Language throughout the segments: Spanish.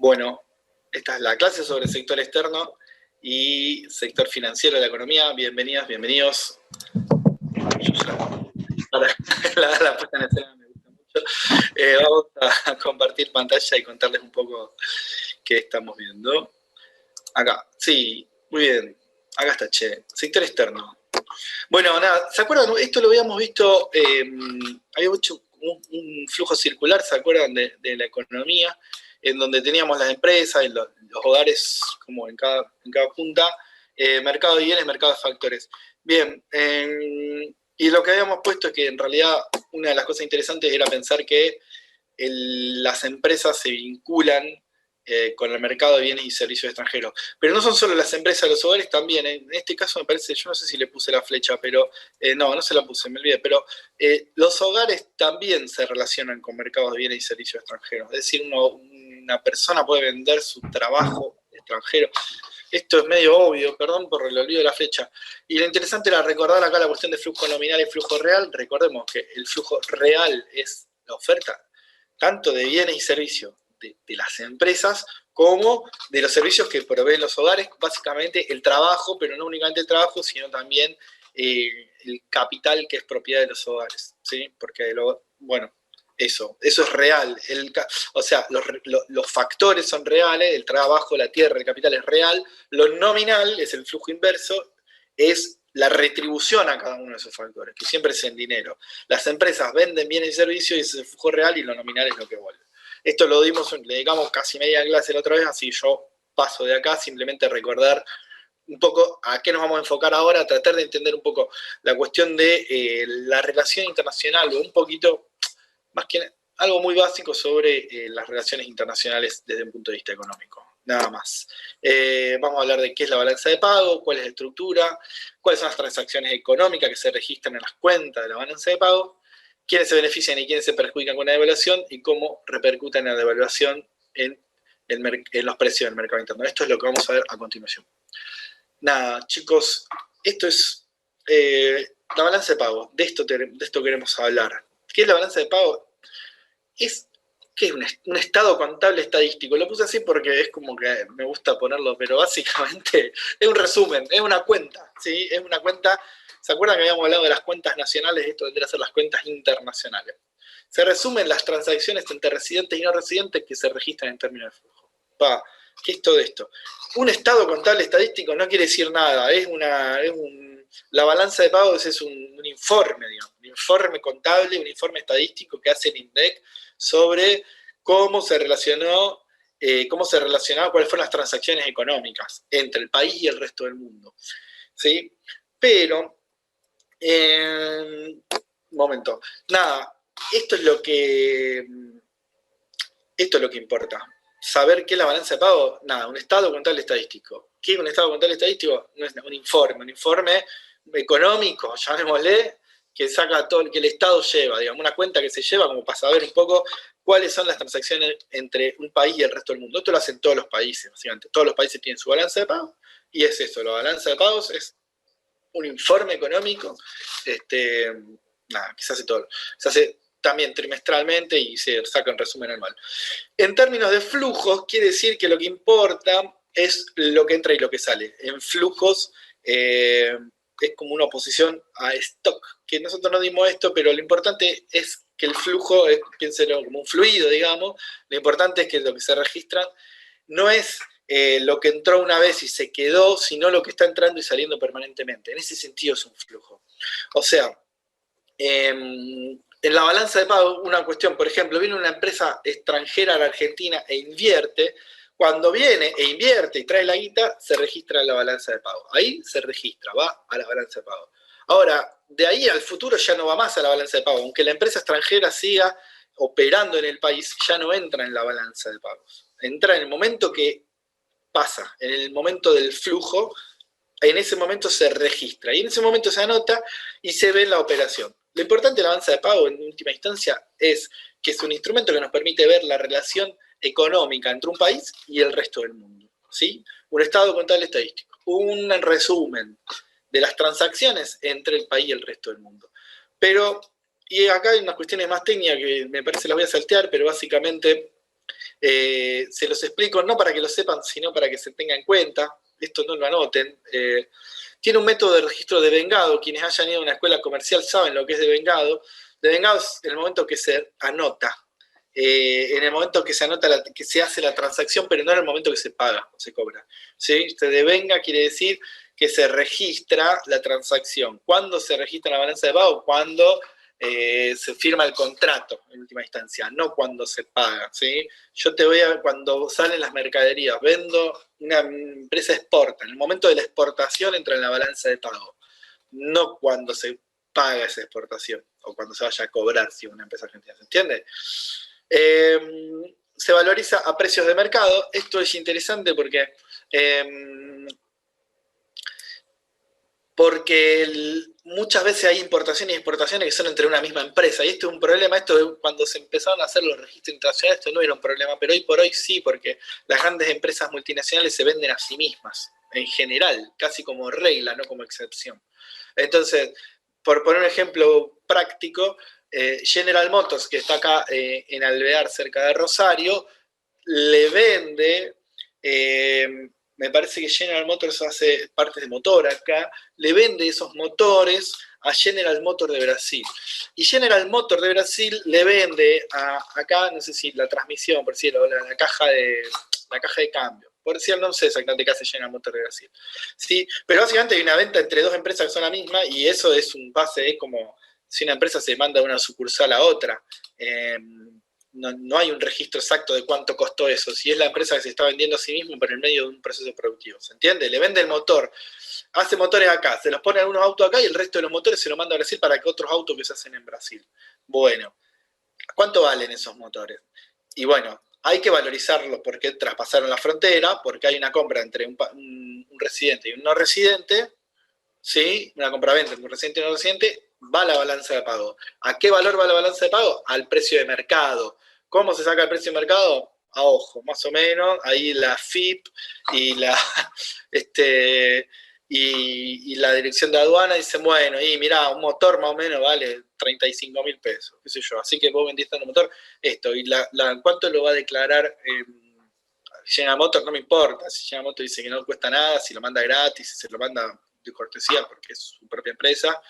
Bueno, esta es la clase sobre el sector externo y sector financiero de la economía. Bienvenidas, bienvenidos. La puesta en escena me gusta mucho. Vamos a compartir pantalla y contarles un poco qué estamos viendo. Acá, sí, muy bien. Acá está, sector externo. Bueno, nada, ¿se acuerdan? Esto lo habíamos visto, había hecho un flujo circular, ¿se acuerdan? De la economía, en donde teníamos las empresas, los hogares, como en cada punta, mercado de bienes, mercado de factores. Bien, y lo que habíamos puesto es que en realidad una de las cosas interesantes era pensar que las empresas se vinculan con el mercado de bienes y servicios extranjeros. Pero no son solo las empresas, los hogares también. En este caso me parece, yo no sé si le puse la flecha, pero no se la puse, me olvidé. Pero los hogares también se relacionan con mercados de bienes y servicios extranjeros. Es decir, una persona puede vender su trabajo extranjero. Esto es medio obvio, perdón por el olvido de la flecha. Y lo interesante era recordar acá la cuestión de flujo nominal y flujo real. Recordemos que el flujo real es la oferta tanto de bienes y servicios de las empresas como de los servicios que proveen los hogares, básicamente el trabajo, pero no únicamente el trabajo, sino también el capital que es propiedad de los hogares, ¿sí? Porque, bueno, eso es real. O sea, los factores son reales, el trabajo, la tierra, el capital es real, lo nominal es el flujo inverso, es la retribución a cada uno de esos factores, que siempre es en dinero. Las empresas venden bienes y servicios y ese es el flujo real y lo nominal es lo que vuelve. Esto lo dimos, le dedicamos casi media clase la otra vez, así yo paso de acá, simplemente recordar un poco a qué nos vamos a enfocar ahora, tratar de entender un poco la cuestión de la relación internacional, o un poquito, más que algo muy básico sobre las relaciones internacionales desde un punto de vista económico. Nada más. Vamos a hablar de qué es la balanza de pago, cuál es la estructura, cuáles son las transacciones económicas que se registran en las cuentas de la balanza de pago, quiénes se benefician y quiénes se perjudican con la devaluación y cómo repercuten la devaluación en los precios del mercado interno. Esto es lo que vamos a ver a continuación. Nada, chicos, esto es la balanza de pago. De esto queremos hablar. ¿Qué es la balanza de pago? ¿Qué es un estado contable estadístico? Lo puse así porque es como que me gusta ponerlo, pero básicamente es un resumen, es una cuenta, ¿sí? Es una cuenta. ¿Se acuerdan que habíamos hablado de las cuentas nacionales? Esto vendría a ser las cuentas internacionales. Se resumen las transacciones entre residentes y no residentes que se registran en términos de flujo. ¿Qué es todo esto? Un estado contable estadístico no quiere decir nada, la balanza de pagos es un informe, digamos, un informe contable, un informe estadístico que hace el INDEC sobre cómo se relacionaba, cuáles fueron las transacciones económicas entre el país y el resto del mundo. ¿Sí? Pero, momento, nada, esto es lo que importa. Saber qué es la balanza de pago, nada, un estado contable estadístico. ¿Qué es un estado contable estadístico? No es un informe económico, llamémosle, que saca todo lo que el Estado lleva, digamos, una cuenta que se lleva como para saber un poco cuáles son las transacciones entre un país y el resto del mundo. Esto lo hacen todos los países, básicamente. Todos los países tienen su balanza de pago y es eso, la balanza de pagos es un informe económico, que se hace también trimestralmente y se saca un resumen anual. En términos de flujos, quiere decir que lo que importa es lo que entra y lo que sale. En flujos es como una oposición a stock, que nosotros no dimos esto, pero lo importante es que el flujo, piénselo como un fluido, digamos, lo importante es que lo que se registra no es lo que entró una vez y se quedó, sino lo que está entrando y saliendo permanentemente. En ese sentido es un flujo. O sea, en la balanza de pago, una cuestión, por ejemplo, viene una empresa extranjera a la Argentina e invierte. Cuando viene e invierte y trae la guita, se registra en la balanza de pago. Ahí se registra, va a la balanza de pago. Ahora, de ahí al futuro ya no va más a la balanza de pago. Aunque la empresa extranjera siga operando en el país, ya no entra en la balanza de pagos. Entra en el momento que pasa, en el momento del flujo, en ese momento se registra. Y en ese momento se anota y se ve la operación. Lo importante de la balanza de pago, en última instancia, es que es un instrumento que nos permite ver la relación económica entre un país y el resto del mundo, ¿sí? Un estado contable estadístico, un resumen de las transacciones entre el país y el resto del mundo. Pero, y acá hay unas cuestiones más técnicas que me parece las voy a saltear, pero básicamente Se los explico no para que lo sepan, sino para que se tenga en cuenta. Esto no lo anoten. Tiene un método de registro devengado. Quienes hayan ido a una escuela comercial saben lo que es devengado. Devengado es el momento que se anota. En el momento que se anota, que se hace la transacción, pero no en el momento que se paga o se cobra. ¿Sí? Se devenga quiere decir que se registra la transacción. ¿Cuándo se registra la balanza de pago? Cuando se firma el contrato, en última instancia, no cuando se paga. ¿Sí? Yo te voy a, cuando salen las mercaderías, vendo, una empresa exporta, en el momento de la exportación entra en la balanza de pago, no cuando se paga esa exportación o cuando se vaya a cobrar si una empresa argentina, ¿se entiende? Se valoriza a precios de mercado. Esto es interesante porque muchas veces hay importaciones y exportaciones que son entre una misma empresa, y esto es un problema. Esto cuando se empezaron a hacer los registros internacionales, esto no era un problema, pero hoy por hoy sí, porque las grandes empresas multinacionales se venden a sí mismas, en general, casi como regla, no como excepción. Entonces, por poner un ejemplo práctico, General Motors, que está acá en Alvear, cerca de Rosario, le vende... me parece que General Motors hace partes de motor acá, le vende esos motores a General Motors de Brasil. Y General Motors de Brasil le vende acá, no sé si la transmisión, por decirlo, la caja de cambio. Por decirlo, no sé exactamente qué hace General Motors de Brasil. ¿Sí? Pero básicamente hay una venta entre dos empresas que son la misma, y eso es un pase, es como si una empresa se manda una sucursal a otra. No hay un registro exacto de cuánto costó eso, si es la empresa que se está vendiendo a sí misma por el medio de un proceso productivo, ¿se entiende? Le vende el motor, hace motores acá, se los pone algunos autos acá y el resto de los motores se los manda a Brasil para que otros autos que se hacen en Brasil. Bueno, ¿cuánto valen esos motores? Y bueno, hay que valorizarlo porque traspasaron la frontera, porque hay una compra entre un residente y un no residente, ¿sí? Una compra-venta entre un residente y un no residente, va la balanza de pago. ¿A qué valor va la balanza de pago? Al precio de mercado. ¿Cómo se saca el precio de mercado? A ojo, más o menos. Ahí la FIP y la, y la dirección de aduana dicen, bueno, y mirá, un motor más o menos vale 35.000 pesos, qué sé yo. Así que vos vendiste un motor, esto. ¿Y cuánto lo va a declarar General Motors? No me importa. Si General Motors dice que no cuesta nada, si lo manda gratis, si se lo manda de cortesía porque es su propia empresa,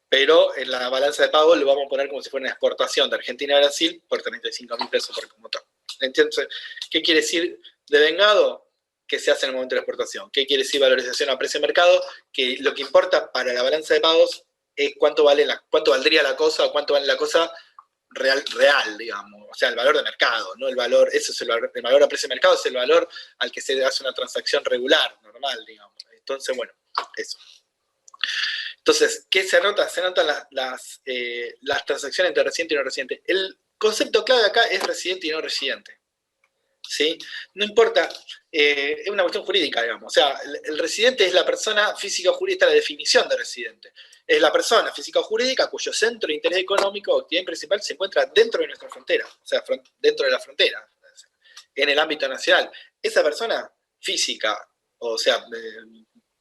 pero en la balanza de pago lo vamos a poner como si fuera una exportación de Argentina a Brasil por 35.000 pesos por motor. Entonces, ¿qué quiere decir devengado? Que se hace en el momento de la exportación. ¿Qué quiere decir valorización a precio de mercado? Que lo que importa para la balanza de pagos es cuánto valdría la cosa o cuánto vale la cosa real, digamos. O sea, el valor de mercado, no el valor, eso es el valor a precio de mercado, es el valor al que se hace una transacción regular, normal, digamos. Entonces, bueno, eso. Entonces, ¿qué se anota? Se anotan las transacciones entre residente y no residente. El concepto clave acá es residente y no residente. ¿Sí? No importa, es una cuestión jurídica, digamos. O sea, el residente es la persona física o jurídica, la definición de residente. Es la persona física o jurídica cuyo centro de interés económico o actividad principal se encuentra dentro de nuestra frontera, o sea, dentro de la frontera, en el ámbito nacional. Esa persona física, o sea,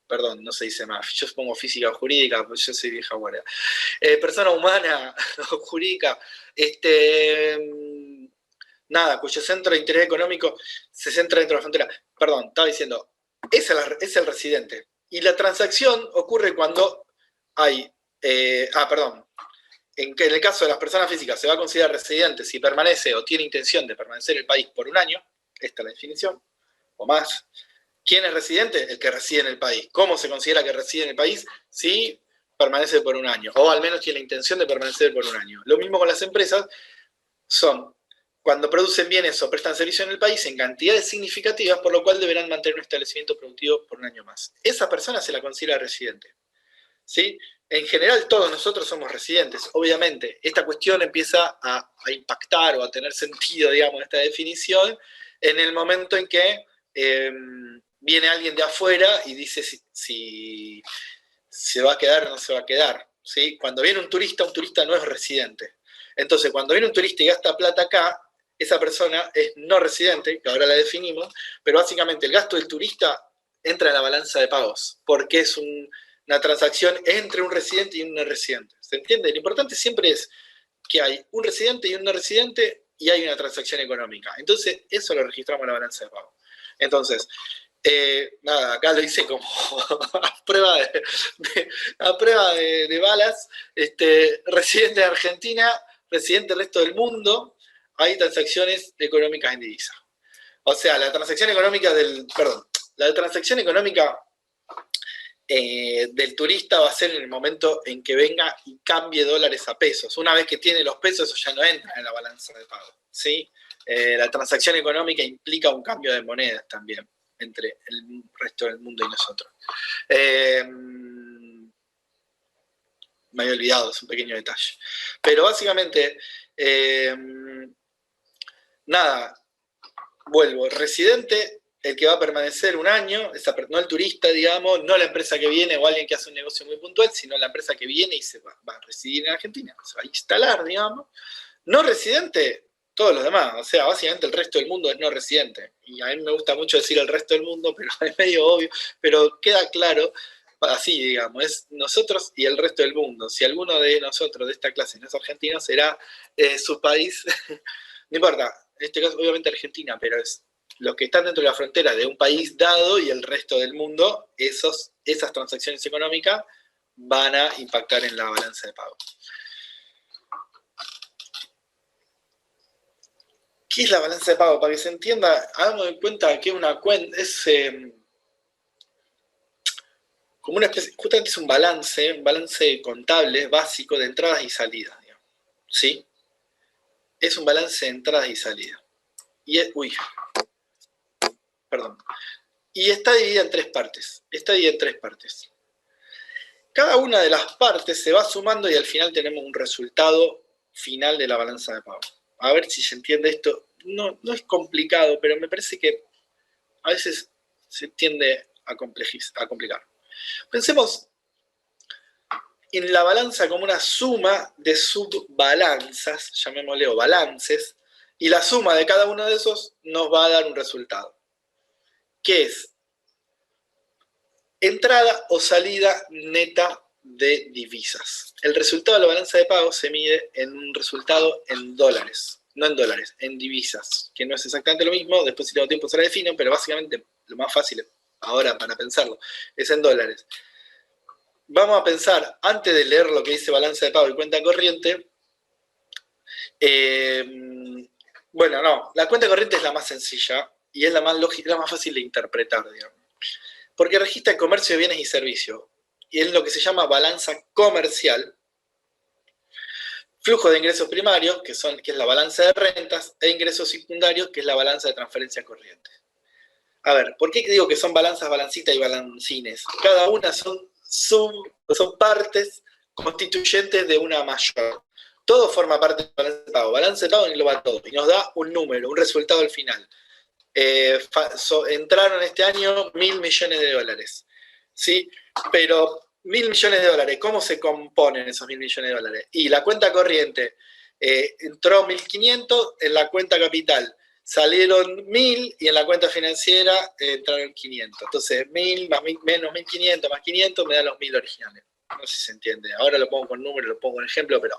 perdón, no se dice más, yo pongo física o jurídica, pues yo soy vieja guardia. Persona humana o jurídica, nada, cuyo centro de interés económico se centra dentro de la frontera. Perdón, estaba diciendo, es el residente. Y la transacción ocurre cuando hay, en el caso de las personas físicas se va a considerar residente si permanece o tiene intención de permanecer en el país por un año, esta es la definición, o más. ¿Quién es residente? El que reside en el país. ¿Cómo se considera que reside en el país? Si permanece por un año, o al menos tiene la intención de permanecer por un año. Lo mismo con las empresas, son cuando producen bienes o prestan servicio en el país en cantidades significativas, por lo cual deberán mantener un establecimiento productivo por un año más. Esa persona se la considera residente. ¿Sí? En general todos nosotros somos residentes. Obviamente, esta cuestión empieza a impactar o a tener sentido, digamos, esta definición, en el momento en que viene alguien de afuera y dice si se va a quedar o no se va a quedar. ¿Sí? Cuando viene un turista no es residente. Entonces, cuando viene un turista y gasta plata acá, esa persona es no residente, que ahora la definimos, pero básicamente el gasto del turista entra en la balanza de pagos, porque es una transacción entre un residente y un no residente. ¿Se entiende? Lo importante siempre es que hay un residente y un no residente y hay una transacción económica. Entonces, eso lo registramos en la balanza de pago. Entonces, nada, acá lo hice como a prueba de balas. Residente de Argentina, residente del resto del mundo, hay transacciones económicas en divisa. O sea, la transacción económica del turista va a ser en el momento en que venga y cambie dólares a pesos. Una vez que tiene los pesos, eso ya no entra en la balanza de pago, ¿sí? La transacción económica implica un cambio de monedas también entre el resto del mundo y nosotros. Me había olvidado, es un pequeño detalle. Pero básicamente, nada, vuelvo, residente, el que va a permanecer un año, no el turista, digamos, no la empresa que viene o alguien que hace un negocio muy puntual, sino la empresa que viene y se va a residir en Argentina, se va a instalar, digamos. No residente, todos los demás, o sea, básicamente el resto del mundo es no residente. Y a mí me gusta mucho decir el resto del mundo, pero es medio obvio, pero queda claro, así digamos, es nosotros y el resto del mundo. Si alguno de nosotros de esta clase no es argentino, será su país, no importa, en este caso obviamente Argentina, pero es los que están dentro de la frontera de un país dado y el resto del mundo, esas transacciones económicas van a impactar en la balanza de pago. ¿Qué es la balanza de pago? Para que se entienda, hagamos de cuenta que una cuenta es como una especie, justamente es un balance contable básico de entradas y salidas, digamos, ¿sí? Es un balance de entradas y salidas. Y Y está dividida en tres partes. Cada una de las partes se va sumando y al final tenemos un resultado final de la balanza de pago. A ver si se entiende esto. No es complicado, pero me parece que a veces se tiende a complicar. Pensemos en la balanza como una suma de subbalanzas, llamémosle o balances, y la suma de cada uno de esos nos va a dar un resultado, que es entrada o salida neta de divisas. El resultado de la balanza de pago se mide en un resultado en dólares, no en dólares, en divisas, que no es exactamente lo mismo, después si tengo tiempo se la defino, pero básicamente lo más fácil ahora para pensarlo es en dólares. Vamos a pensar, antes de leer lo que dice balanza de pago y cuenta corriente, la cuenta corriente es la más sencilla y es la más lógica, la más fácil de interpretar, digamos. Porque registra el comercio de bienes y servicios, y es lo que se llama balanza comercial, flujo de ingresos primarios, que es la balanza de rentas, e ingresos secundarios, que es la balanza de transferencias corrientes. A ver, ¿por qué digo que son balanzas, balancitas y balancines? Cada una son partes constituyentes de una mayor. Todo forma parte del balance de pago. Balance de pago engloba todo y nos da un número, un resultado al final. Entraron este año 1.000 millones de dólares, ¿sí? Pero 1.000 millones de dólares, ¿cómo se componen esos 1.000 millones de dólares? Y la cuenta corriente, entró 1.500, en la cuenta capital salieron 1.000 y en la cuenta financiera entraron 500. Entonces 1.000 menos 1.500 más 500 me da los 1.000 originales. No sé si se entiende. Ahora lo pongo con números, lo pongo con ejemplo, pero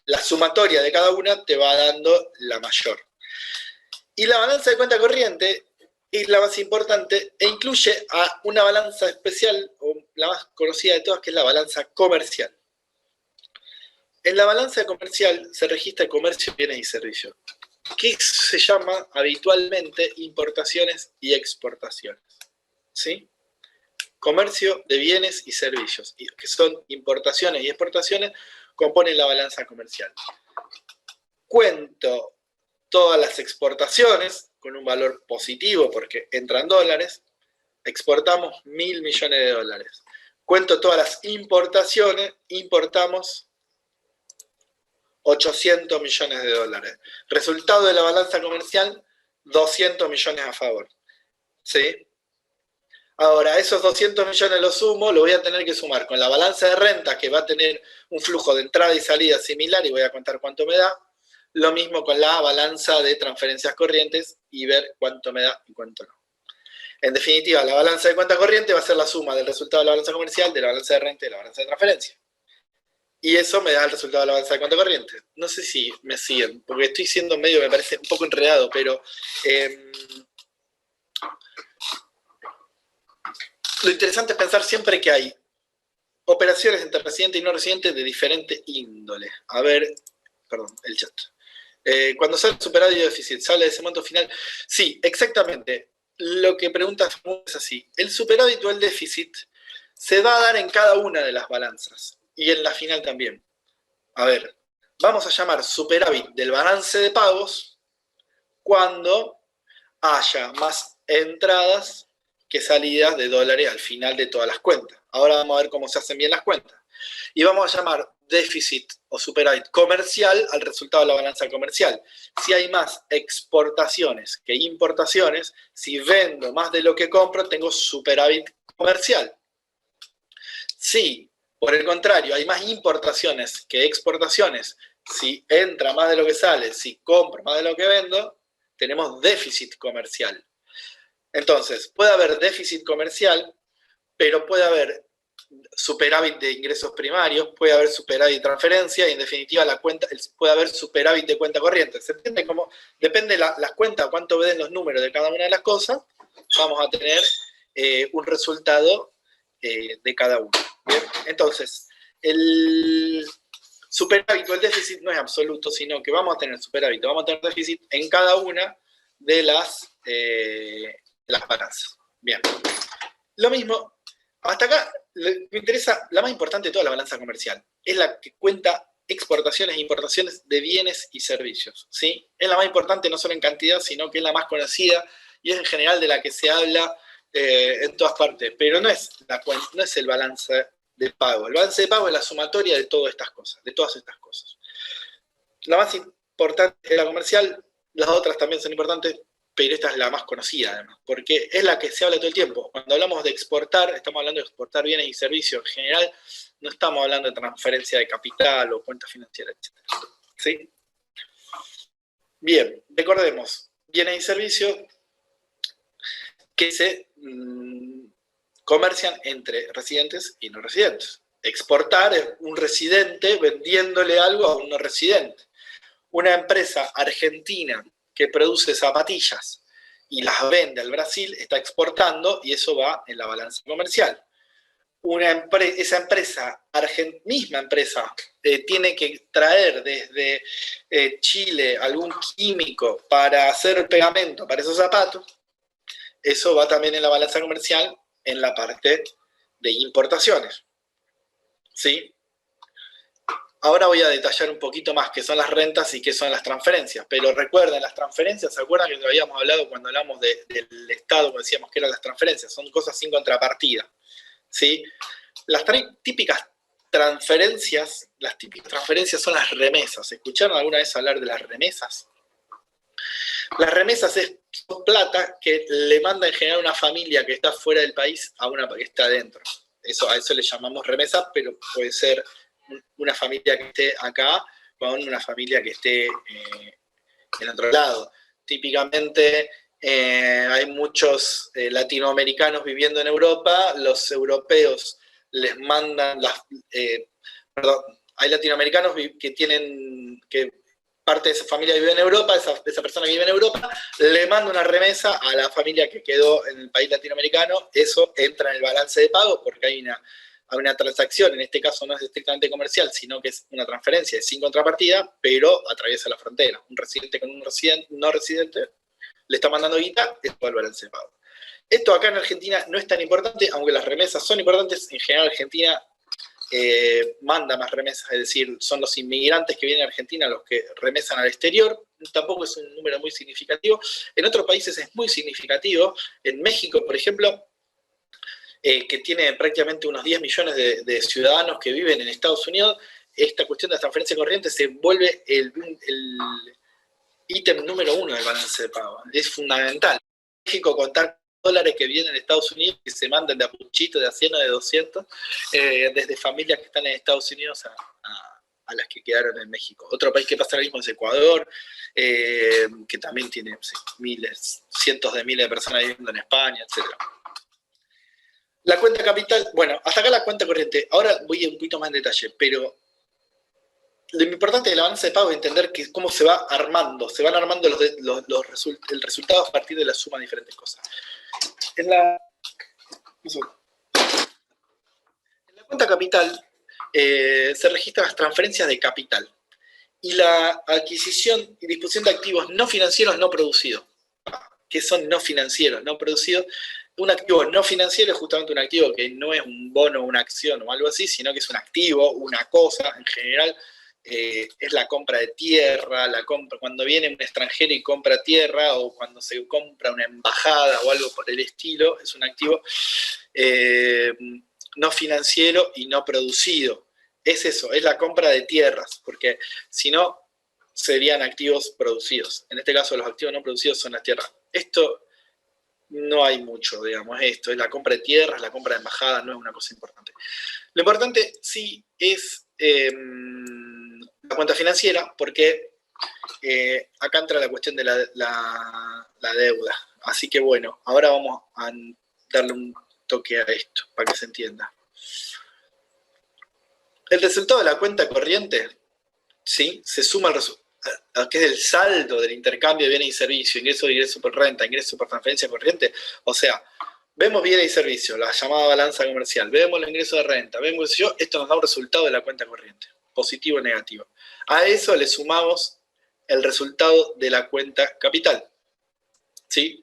la sumatoria de cada una te va dando la mayor. Y la balanza de cuenta corriente es la más importante e incluye a una balanza especial, o la más conocida de todas, que es la balanza comercial. En la balanza comercial se registra el comercio de bienes y servicios, que se llama habitualmente importaciones y exportaciones, ¿sí? Comercio de bienes y servicios, que son importaciones y exportaciones, componen la balanza comercial. Cuento todas las exportaciones con un valor positivo porque entran dólares, exportamos 1.000 millones de dólares. Cuento todas las importaciones, importamos 800 millones de dólares. Resultado de la balanza comercial, 200 millones a favor. ¿Sí? Ahora, esos 200 millones los sumo, lo voy a tener que sumar con la balanza de renta, que va a tener un flujo de entrada y salida similar, y voy a contar cuánto me da. Lo mismo con la balanza de transferencias corrientes y ver cuánto me da y cuánto no. En definitiva, la balanza de cuenta corriente va a ser la suma del resultado de la balanza comercial, de la balanza de renta y de la balanza de transferencia. Y eso me da el resultado de la balanza de cuenta corriente. No sé si me siguen, porque estoy siendo medio, me parece un poco enredado, pero lo interesante es pensar siempre que hay operaciones entre residente y no residente de diferente índole. A ver, perdón, el chat. Cuando sale superávit y déficit, ¿sale de ese monto final? Sí, exactamente. Lo que pregunta es así. El superávit o el déficit se va a dar en cada una de las balanzas y en la final también. A ver, vamos a llamar superávit del balance de pagos cuando haya más entradas que salidas de dólares al final de todas las cuentas. Ahora vamos a ver cómo se hacen bien las cuentas. Y vamos a llamar déficit o superávit comercial al resultado de la balanza comercial. Si hay más exportaciones que importaciones, si vendo más de lo que compro, tengo superávit comercial. Si, por el contrario, hay más importaciones que exportaciones, si entra más de lo que sale, si compro más de lo que vendo, tenemos déficit comercial. Entonces, puede haber déficit comercial, pero puede haber superávit de ingresos primarios, puede haber superávit de transferencia y en definitiva puede haber superávit de cuenta corriente. ¿Se entiende? Como depende de las cuentas, cuánto ven los números de cada una de las cosas, vamos a tener un resultado de cada uno. ¿Bien? Entonces, el superávit o el déficit no es absoluto, sino que vamos a tener superávit, vamos a tener déficit en cada una de las balanzas. Bien. Lo mismo, hasta acá me interesa, la más importante de toda la balanza comercial, es la que cuenta exportaciones e importaciones de bienes y servicios. ¿Sí? Es la más importante no solo en cantidad, sino que es la más conocida y es en general de la que se habla en todas partes, pero no es el balance de pago. El balance de pago es la sumatoria de todas estas cosas, La más importante es la comercial, las otras también son importantes, pero esta es la más conocida además, porque es la que se habla todo el tiempo. Cuando hablamos de exportar, estamos hablando de exportar bienes y servicios. En general, no estamos hablando de transferencia de capital o cuenta financiera, etc. ¿Sí? Bien, recordemos, bienes y servicios que se comercian entre residentes y no residentes. Exportar es un residente vendiéndole algo a un no residente. Una empresa argentina que produce zapatillas y las vende al Brasil está exportando y eso va en la balanza comercial. Esa misma empresa, tiene que traer desde Chile algún químico para hacer pegamento para esos zapatos, eso va también en la balanza comercial en la parte de importaciones. ¿Sí? Ahora voy a detallar un poquito más qué son las rentas y qué son las transferencias. Pero recuerden, las transferencias, ¿se acuerdan que lo habíamos hablado cuando hablamos del Estado, cuando decíamos que eran las transferencias? Son cosas sin contrapartida. ¿Sí? Las típicas transferencias son las remesas. ¿Escucharon alguna vez hablar de las remesas? Las remesas son plata que le manda en general una familia que está fuera del país a una que está adentro. A eso le llamamos remesa, pero puede ser una familia que esté acá con una familia que esté en otro lado. Típicamente hay muchos latinoamericanos viviendo en Europa, los europeos les mandan hay latinoamericanos que parte de esa familia vive en Europa, esa persona que vive en Europa le manda una remesa a la familia que quedó en el país latinoamericano, eso entra en el balance de pago porque hay una transacción, en este caso no es estrictamente comercial, sino que es una transferencia sin contrapartida, pero atraviesa la frontera. Un residente con un no residente le está mandando guita, es todo el balance de pago. Esto acá en Argentina no es tan importante, aunque las remesas son importantes. En general Argentina manda más remesas, es decir, son los inmigrantes que vienen a Argentina los que remesan al exterior. Tampoco es un número muy significativo. En otros países es muy significativo. En México, por ejemplo, que tiene prácticamente unos 10 millones de ciudadanos que viven en Estados Unidos, esta cuestión de la transferencia corriente se vuelve el ítem número 1 del balance de pago. Es fundamental. En México, contar dólares que vienen de Estados Unidos, que se mandan de a puchito, de a 100 o de 200, desde familias que están en Estados Unidos a las que quedaron en México. Otro país que pasa lo mismo es Ecuador, que también tiene cientos de miles de personas viviendo en España, etc. La cuenta capital, bueno, hasta acá la cuenta corriente. Ahora voy un poquito más en detalle, pero lo importante del avance de pago es entender cómo se va armando, se van armando el resultado a partir de la suma de diferentes cosas. En la cuenta capital se registran las transferencias de capital y la adquisición y disposición de activos no financieros no producidos. ¿Qué son no financieros, no producidos? Un activo no financiero es justamente un activo que no es un bono, una acción o algo así, sino que es un activo, una cosa en general. Es la compra de tierra, cuando viene un extranjero y compra tierra, o cuando se compra una embajada o algo por el estilo, es un activo no financiero y no producido. Es eso, es la compra de tierras, porque si no, serían activos producidos. En este caso, los activos no producidos son las tierras. Esto no hay mucho, digamos, esto es la compra de tierras, la compra de embajadas, no es una cosa importante. Lo importante sí es la cuenta financiera, porque acá entra la cuestión de la deuda. Así que bueno, ahora vamos a darle un toque a esto, para que se entienda. El resultado de la cuenta corriente, ¿sí? Se suma al que es el saldo del intercambio de bienes y servicios, ingreso por renta, ingreso por transferencia corriente. O sea, vemos bienes y servicios, la llamada balanza comercial, vemos el ingreso de renta, vemos esto nos da un resultado de la cuenta corriente, positivo o negativo. A eso le sumamos el resultado de la cuenta capital, ¿sí?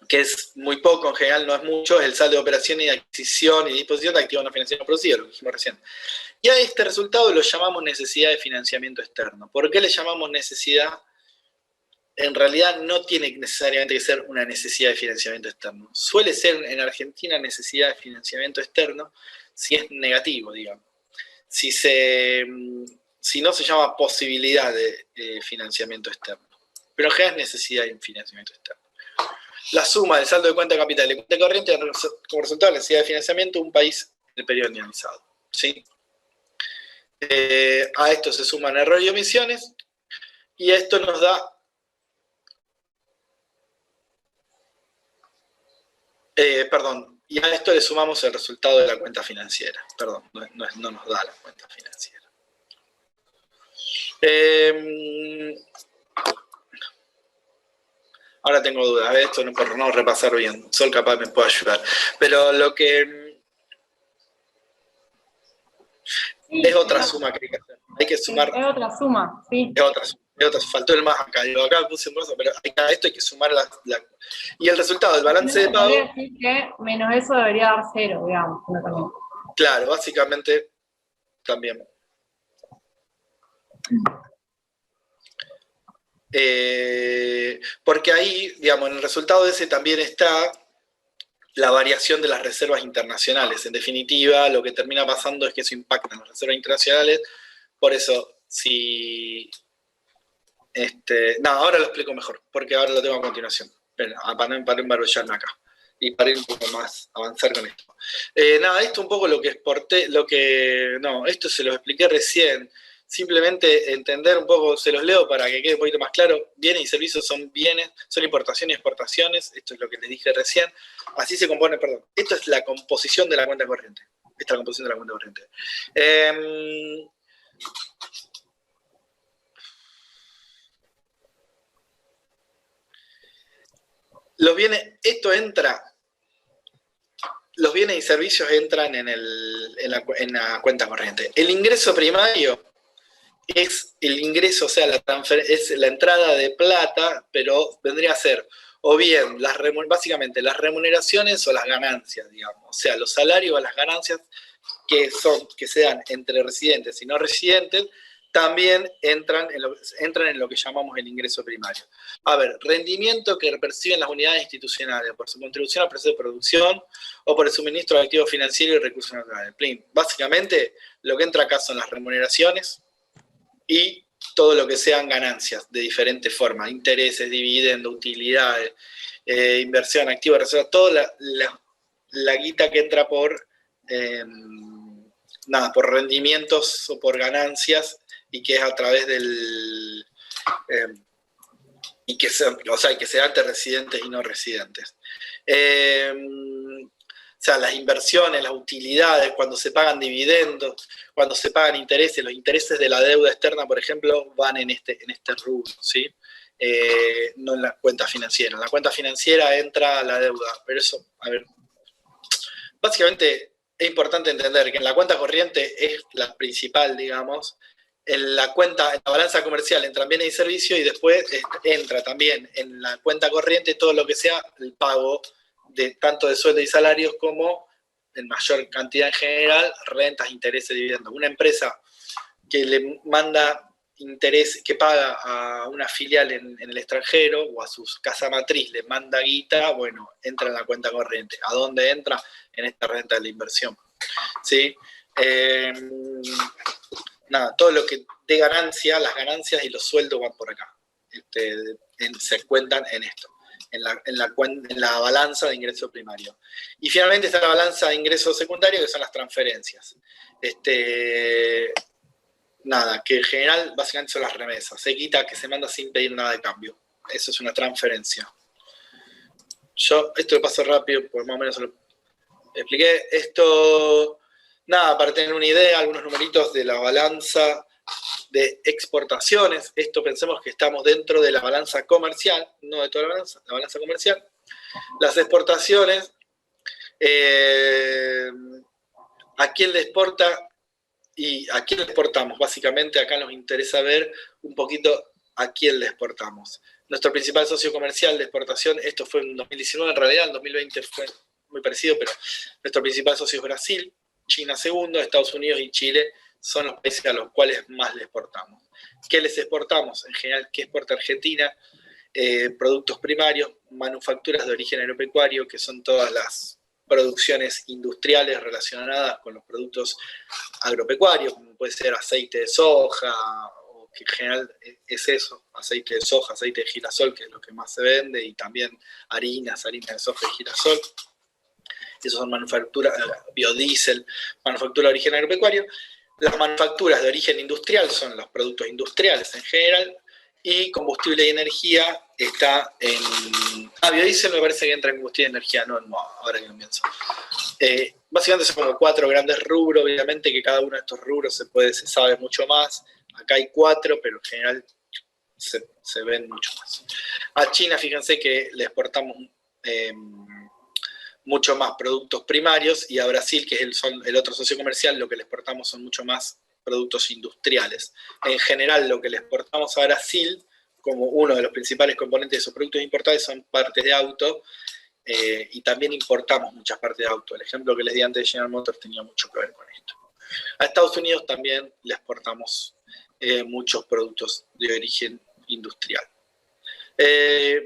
Que es muy poco, en general no es mucho, es el saldo de operaciones y adquisición y disposición de activos no financieros producidos, lo que dijimos recién. Y a este resultado lo llamamos necesidad de financiamiento externo. ¿Por qué le llamamos necesidad? En realidad no tiene necesariamente que ser una necesidad de financiamiento externo. Suele ser en Argentina necesidad de financiamiento externo si es negativo, digamos. Si no se llama posibilidad de financiamiento externo. Pero en general es necesidad de financiamiento externo. La suma del saldo de cuenta capital y cuenta corriente como resultado de la necesidad de financiamiento de un país en el periodo analizado, ¿sí? A esto se suman errores y omisiones y esto nos da y a esto le sumamos el resultado de la cuenta financiera. Perdón, no nos da la cuenta financiera. Ahora tengo dudas de esto, por no repasar bien. Sol capaz me puede ayudar. Pero lo que es otra suma que hay que hacer. Hay que sumar. Es otra suma, sí. Es otra suma. Faltó el más acá. Digo, acá puse un brazo, pero a esto hay que sumar y el resultado del balance de pago. Podría decir que menos eso debería dar 0, digamos. Claro, básicamente también. Porque ahí, digamos, en el resultado de ese también está la variación de las reservas internacionales. En definitiva, lo que termina pasando es que eso impacta en las reservas internacionales. Por eso, ahora lo explico mejor, porque ahora lo tengo a continuación. Pero, para no embarullarme acá. Y para ir un poco más, avanzar con esto. Esto un poco lo que exporté, esto se lo expliqué recién. Simplemente entender un poco, se los leo para que quede un poquito más claro. Bienes y servicios son bienes, son importaciones y exportaciones. Esto es lo que les dije recién. Así se compone, perdón. Esto es la composición de la cuenta corriente. Esta es la composición de la cuenta corriente. Los bienes y servicios entran en la cuenta corriente. El ingreso primario es el ingreso, o sea, es la entrada de plata, pero vendría a ser o bien básicamente las remuneraciones o las ganancias, digamos. O sea, los salarios o las ganancias que se dan entre residentes y no residentes también entran en lo que llamamos el ingreso primario. A ver, rendimiento que perciben las unidades institucionales por su contribución al proceso de producción o por el suministro de activos financieros y recursos naturales. Básicamente, lo que entra acá son las remuneraciones y todo lo que sean ganancias de diferentes formas, intereses, dividendos, utilidades, inversión, activos, reservas, toda la guita que entra por rendimientos o por ganancias y que es a través del que se da entre residentes y no residentes. sea, las inversiones, las utilidades, cuando se pagan dividendos, cuando se pagan intereses, los intereses de la deuda externa, por ejemplo, van en este rubro, ¿sí? No en la cuenta financiera. En la cuenta financiera entra la deuda, pero eso, a ver, básicamente es importante entender que en la cuenta corriente es la principal, digamos. En la balanza comercial entran bienes y servicios y después entra también en la cuenta corriente todo lo que sea el pago de tanto de sueldos y salarios como, en mayor cantidad en general, rentas, intereses, dividendos. Una empresa que le manda interés, que paga a una filial en el extranjero o a su casa matriz, le manda guita, bueno, entra en la cuenta corriente. ¿A dónde entra? En esta renta de la inversión. ¿Sí? Nada, todo lo que dé ganancia, las ganancias y los sueldos van por acá. Se cuentan en esto, en la balanza de ingreso primario. Y finalmente está la balanza de ingreso secundario, que son las transferencias. Nada, que en general básicamente son las remesas. Se quita que se manda sin pedir nada de cambio. Eso es una transferencia. Yo esto lo paso rápido, porque más o menos lo expliqué. Esto, nada, para tener una idea, algunos numeritos de la balanza de exportaciones. Esto pensemos que estamos dentro de la balanza comercial, no de toda la balanza comercial. Las exportaciones, ¿a quién le exporta y a quién le exportamos? Básicamente acá nos interesa ver un poquito a quién le exportamos. Nuestro principal socio comercial de exportación, esto fue en 2019, en realidad en 2020 fue muy parecido, pero nuestro principal socio es Brasil, China segundo, Estados Unidos y Chile son los países a los cuales más le exportamos. ¿Qué les exportamos? En general, ¿qué exporta Argentina? Productos primarios, manufacturas de origen agropecuario, que son todas las producciones industriales relacionadas con los productos agropecuarios, como puede ser aceite de soja, o que en general es eso, aceite de soja, aceite de girasol, que es lo que más se vende, y también harina de soja y girasol. Esos son manufacturas, biodiesel, manufactura de origen agropecuario. Las manufacturas de origen industrial son los productos industriales en general, y combustible y energía está en... biodiesel me parece que entra en combustible y energía, no, ahora que lo pienso. Básicamente son como 4 grandes rubros, obviamente que cada uno de estos rubros se sabe mucho más. Acá hay 4, pero en general se ven mucho más. A China, fíjense que le exportamos mucho más productos primarios, y a Brasil, que es el otro socio comercial, lo que le exportamos son mucho más productos industriales. En general, lo que le exportamos a Brasil, como uno de los principales componentes de esos productos importados, son partes de auto, y también importamos muchas partes de auto. El ejemplo que les di antes de General Motors tenía mucho que ver con esto. A Estados Unidos también le exportamos muchos productos de origen industrial.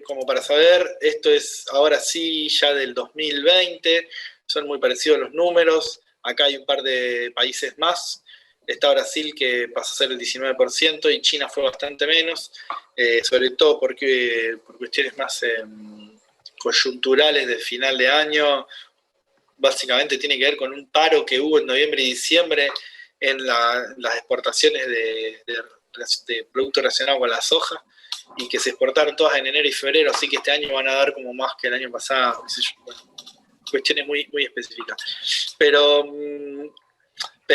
Como para saber, esto es ahora sí ya del 2020, son muy parecidos los números. Acá hay un par de países más. Está Brasil, que pasó a ser el 19%, y China fue bastante menos, sobre todo por cuestiones más coyunturales de final de año. Básicamente tiene que ver con un paro que hubo en noviembre y diciembre en las exportaciones de productos relacionados con la soja, y que se exportaron todas en enero y febrero, así que este año van a dar como más que el año pasado, qué sé yo, bueno, cuestiones muy, muy específicas. Pero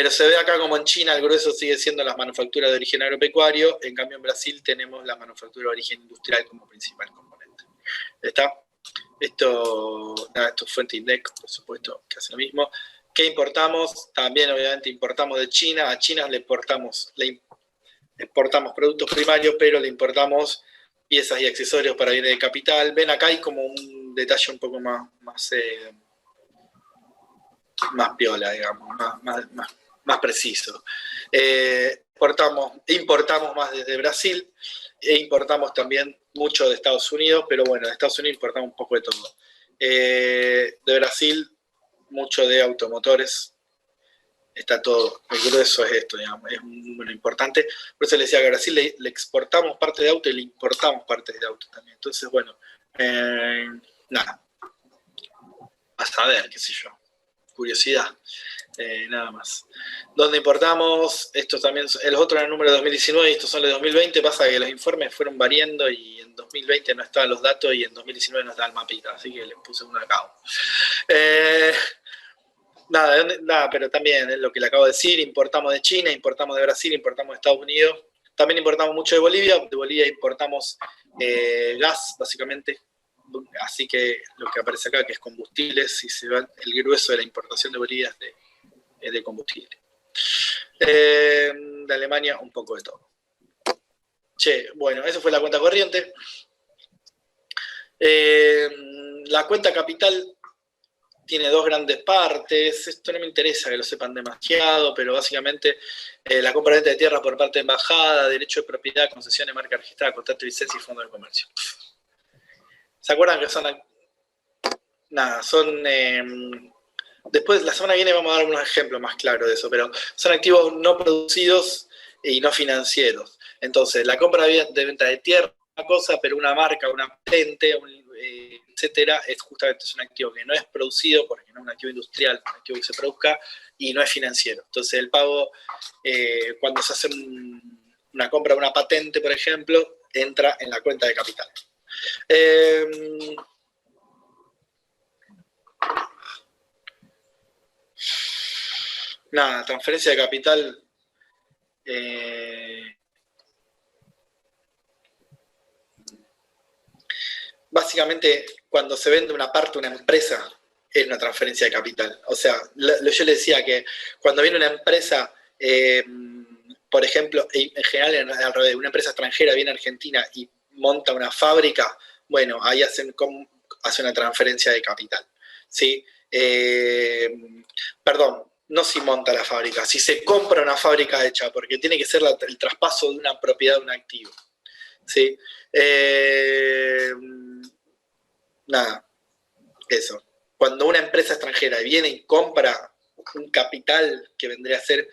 se ve acá como en China el grueso sigue siendo las manufacturas de origen agropecuario, en cambio en Brasil tenemos la manufactura de origen industrial como principal componente. ¿Está? Esto es fuente INDEC, por supuesto, que hace lo mismo. ¿Qué importamos? También obviamente importamos de China. A China le exportamos productos primarios, pero le importamos piezas y accesorios para bienes de capital. Ven, acá hay como un detalle un poco más piola, digamos, más preciso. Importamos más desde Brasil, e importamos también mucho de Estados Unidos, pero bueno, de Estados Unidos importamos un poco de todo. De Brasil, mucho de automotores. Está todo, el grueso es esto, digamos, es un número importante. Por eso le decía que a Brasil le exportamos parte de auto y le importamos partes de auto también. Entonces, bueno, nada, a saber, qué sé yo, curiosidad, nada más. ¿Dónde importamos? Estos también, los otros eran el número de 2019 y estos son los de 2020. Pasa que los informes fueron variando y en 2020 no estaban los datos y en 2019 no estaba el mapita, así que les puse uno acá. Nada, pero también es lo que le acabo de decir, importamos de China, importamos de Brasil, importamos de Estados Unidos, también importamos mucho de Bolivia importamos gas, básicamente, así que lo que aparece acá, que es combustibles, si se va el grueso de la importación de Bolivia es de combustible. De Alemania, un poco de todo. Bueno, eso fue la cuenta corriente. La cuenta capital tiene dos grandes partes. Esto no me interesa que lo sepan demasiado, pero básicamente la compra-venta de tierras por parte de embajada, derecho de propiedad, concesiones, marca registrada, contrato de licencia y fondo de comercio. ¿Se acuerdan que son? Nada, son... después, la semana que viene vamos a dar unos ejemplos más claros de eso, pero son activos no producidos y no financieros. Entonces, la compra de venta de tierra, una cosa, pero una marca, una patente, etcétera, es justamente un activo que no es producido, porque no es un activo industrial, un activo que se produzca, y no es financiero. Entonces, el pago, cuando se hace una compra de una patente, por ejemplo, entra en la cuenta de capital. Nada, transferencia de capital. Básicamente, cuando se vende una parte de una empresa, es una transferencia de capital. O sea, yo le decía que cuando viene una empresa, por ejemplo, en general al revés, una empresa extranjera viene a Argentina y monta una fábrica, bueno, ahí hace una transferencia de capital. ¿Sí? Perdón, no si monta la fábrica, si se compra una fábrica hecha, porque tiene que ser el traspaso de una propiedad de un activo. ¿Sí? Nada, eso. Cuando una empresa extranjera viene y compra un capital que vendría a ser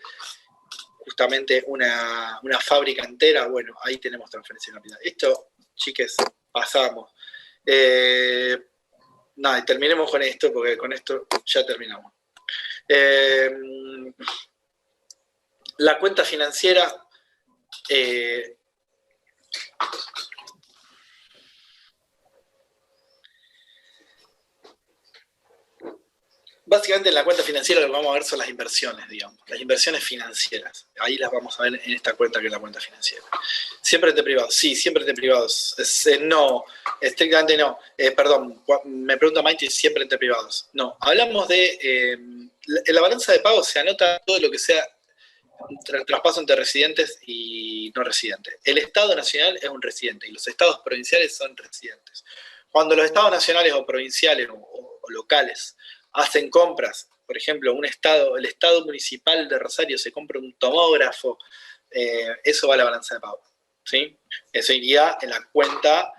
justamente una fábrica entera, bueno, ahí tenemos transferencia de capital. Esto, chiques, pasamos. Nada, y terminemos con esto, porque con esto ya terminamos. La cuenta financiera básicamente en la cuenta financiera lo que vamos a ver son las inversiones, digamos, las inversiones financieras. Ahí las vamos a ver en esta cuenta que es la cuenta financiera. Siempre de privados, sí, siempre de privados. No, estrictamente no. Perdón, me pregunta Maite, siempre entre privados. No, hablamos de... en la balanza de pagos se anota todo lo que sea traspaso entre residentes y no residentes. El Estado Nacional es un residente y los estados provinciales son residentes. Cuando los estados nacionales o provinciales o locales hacen compras, por ejemplo, el Estado Municipal de Rosario se compra un tomógrafo, eso va a la balanza de pago. ¿Sí? Eso iría en la cuenta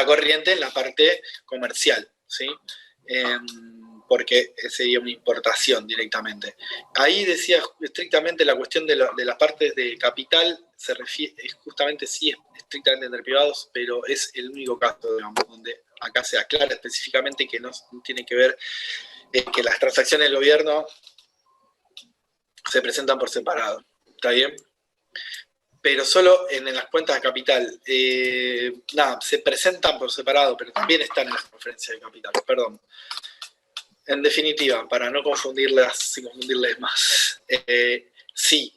corriente, en la parte comercial. ¿Sí? Porque sería una importación directamente. Ahí decía estrictamente la cuestión de las partes de capital, se refiere, justamente sí es estrictamente entre privados, pero es el único caso, digamos, donde acá se aclara específicamente que no tiene que ver que las transacciones del gobierno se presentan por separado. ¿Está bien? Pero solo en las cuentas de capital. Nada, se presentan por separado, pero también están en las conferencias de capital. Perdón. En definitiva, para no confundirles más, sí.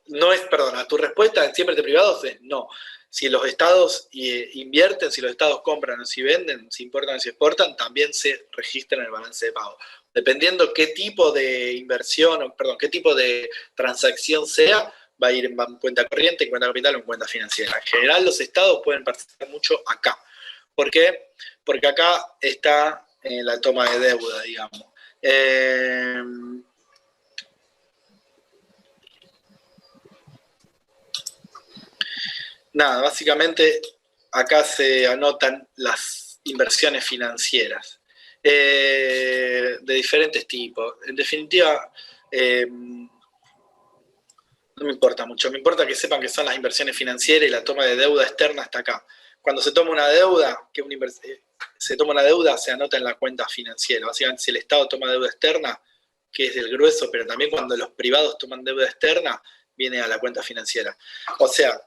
No es, perdona, tu respuesta siempre de privados es no. Si los estados invierten, si los estados compran o si venden, si importan o si exportan, también se registra en el balance de pago. Dependiendo qué tipo de inversión, qué tipo de transacción sea, va a ir en cuenta corriente, en cuenta capital o en cuenta financiera. En general, los estados pueden participar mucho acá. ¿Por qué? Porque acá está la toma de deuda, digamos. Nada, básicamente acá se anotan las inversiones financieras de diferentes tipos. En definitiva, no me importa mucho, me importa que sepan que son las inversiones financieras y la toma de deuda externa hasta acá. Cuando se toma una deuda, se anota en la cuenta financiera. Básicamente, si el Estado toma deuda externa, que es el grueso, pero también cuando los privados toman deuda externa, viene a la cuenta financiera. O sea,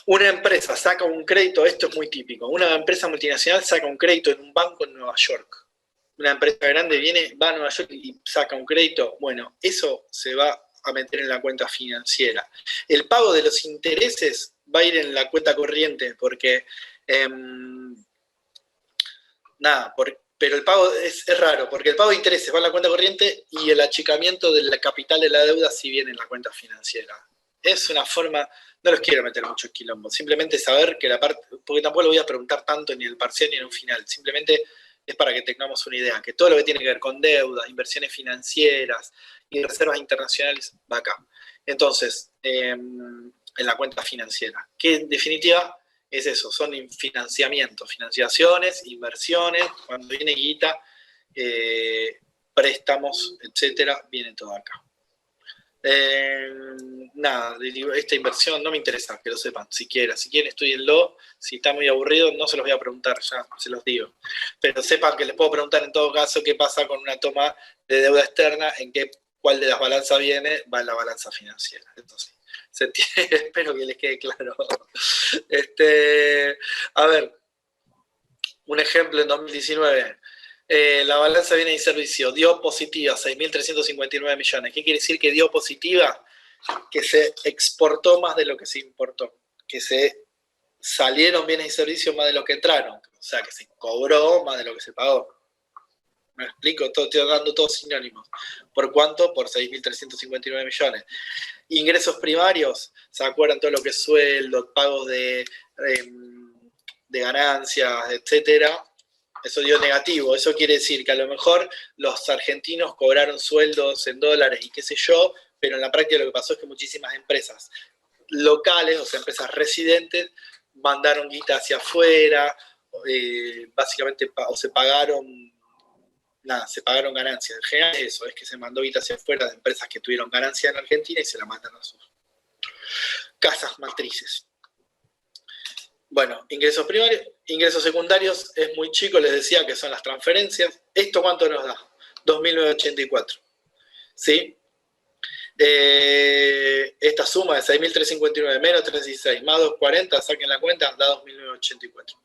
una empresa saca un crédito, esto es muy típico, una empresa multinacional saca un crédito en un banco en Nueva York. una empresa grande viene, va a Nueva York y saca un crédito, bueno, eso se va a meter en la cuenta financiera. El pago de los intereses va a ir en la cuenta corriente, porque pero el pago es raro, porque el pago de intereses va en la cuenta corriente y el achicamiento del capital de la deuda sí viene en la cuenta financiera. Es una forma, no los quiero meter mucho quilombo, simplemente saber que la parte, porque tampoco lo voy a preguntar tanto ni en el parcial ni en un final, simplemente es para que tengamos una idea, que todo lo que tiene que ver con deuda, inversiones financieras y reservas internacionales va acá. Entonces, en la cuenta financiera, que en definitiva es eso, son financiamientos, financiaciones, inversiones, cuando viene guita, préstamos, etcétera, viene todo acá. Nada, esta inversión no me interesa, que lo sepan, si quieren estudienlo, si está muy aburrido no se los voy a preguntar, ya se los digo, pero sepan que les puedo preguntar en todo caso qué pasa con una toma de deuda externa, cuál de las balanzas viene, va en la balanza financiera. Entonces, espero que les quede claro. A ver, un ejemplo en 2019. La balanza de bienes y servicios dio positiva 6.359 millones. ¿Qué quiere decir que dio positiva? Que se exportó más de lo que se importó, que se salieron bienes y servicios más de lo que entraron, o sea, que se cobró más de lo que se pagó. ¿Me explico? Estoy dando todos sinónimos. ¿Por cuánto? Por 6.359 millones. Ingresos primarios, ¿se acuerdan todo lo que es sueldo, pagos de ganancias, etcétera? Eso dio negativo. Eso quiere decir que a lo mejor los argentinos cobraron sueldos en dólares y qué sé yo, pero en la práctica lo que pasó es que muchísimas empresas locales, o sea, empresas residentes, mandaron guita hacia afuera, básicamente, o se pagaron ganancias. En general es eso, es que se mandó guita hacia afuera de empresas que tuvieron ganancia en Argentina y se la mandan a sus casas matrices. Bueno, ingresos primarios, ingresos secundarios es muy chico, les decía que son las transferencias. ¿Esto cuánto nos da? 2.984. ¿Sí? Esta suma de 6.359 menos 316 más 240, saquen la cuenta, da 2.984.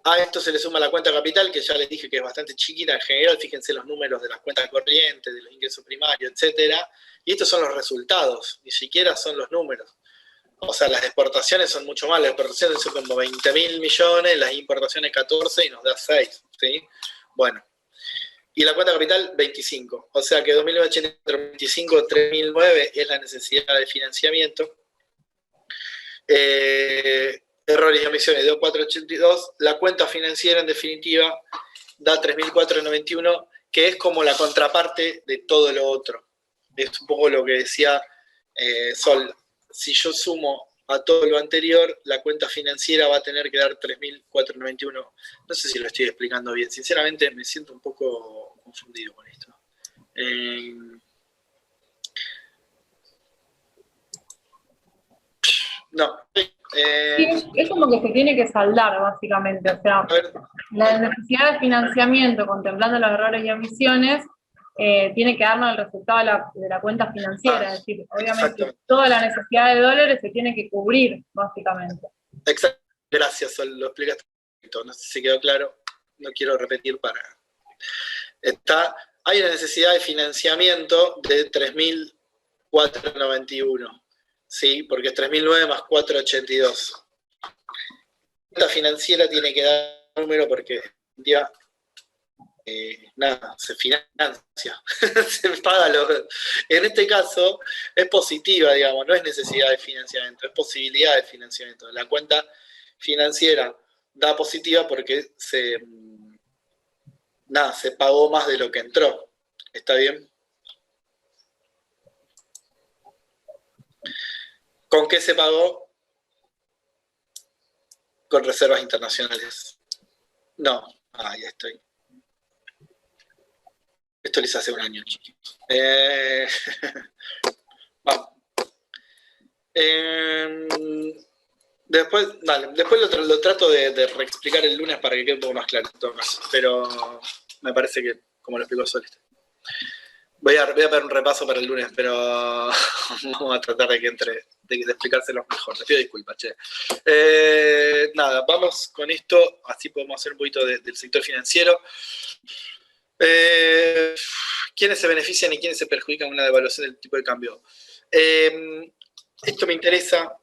A esto se le suma la cuenta capital, que ya les dije que es bastante chiquita en general, fíjense los números de las cuentas corrientes, de los ingresos primarios, etcétera. Y estos son los resultados, ni siquiera son los números. O sea, las exportaciones son mucho más, las exportaciones son como 20.000 millones, las importaciones 14 y nos da 6, ¿sí? Bueno, y la cuenta capital 25, o sea que 2.925, 3.009 es la necesidad de financiamiento. Errores y omisiones de 482, la cuenta financiera en definitiva da 3.491, que es como la contraparte de todo lo otro. Es un poco lo que decía Sol. Si yo sumo a todo lo anterior, la cuenta financiera va a tener que dar 3.491. No sé si lo estoy explicando bien. Sinceramente me siento un poco confundido con esto. No. Sí, es como que se tiene que saldar, básicamente. O sea, la necesidad de financiamiento, contemplando los errores y omisiones, tiene que darnos el resultado de la cuenta financiera. Es decir, obviamente, toda la necesidad de dólares se tiene que cubrir, básicamente. Exacto. Gracias, Sol, lo explicaste. No sé si quedó claro. No quiero repetir para... Hay una necesidad de financiamiento de 3.491. ¿Sí? Porque es 3.009 más 482. La financiera tiene que dar un número porque ya, se financia, se paga. En este caso es positiva, digamos, no es necesidad de financiamiento, es posibilidad de financiamiento. La cuenta financiera da positiva porque se pagó más de lo que entró. ¿Está bien? ¿Con qué se pagó? Con reservas internacionales. No, ya estoy. Esto les hace un año, chicos. Vamos. Después lo trato de reexplicar el lunes para que quede un poco más claro en todo caso. Pero me parece que, como lo explicó Sol, voy a dar un repaso para el lunes, pero vamos a tratar de explicárselos mejor. Les pido disculpas, che. Nada, vamos con esto, así podemos hacer un poquito del sector financiero. ¿Quiénes se benefician y quiénes se perjudican con una devaluación del tipo de cambio? Esto me interesa.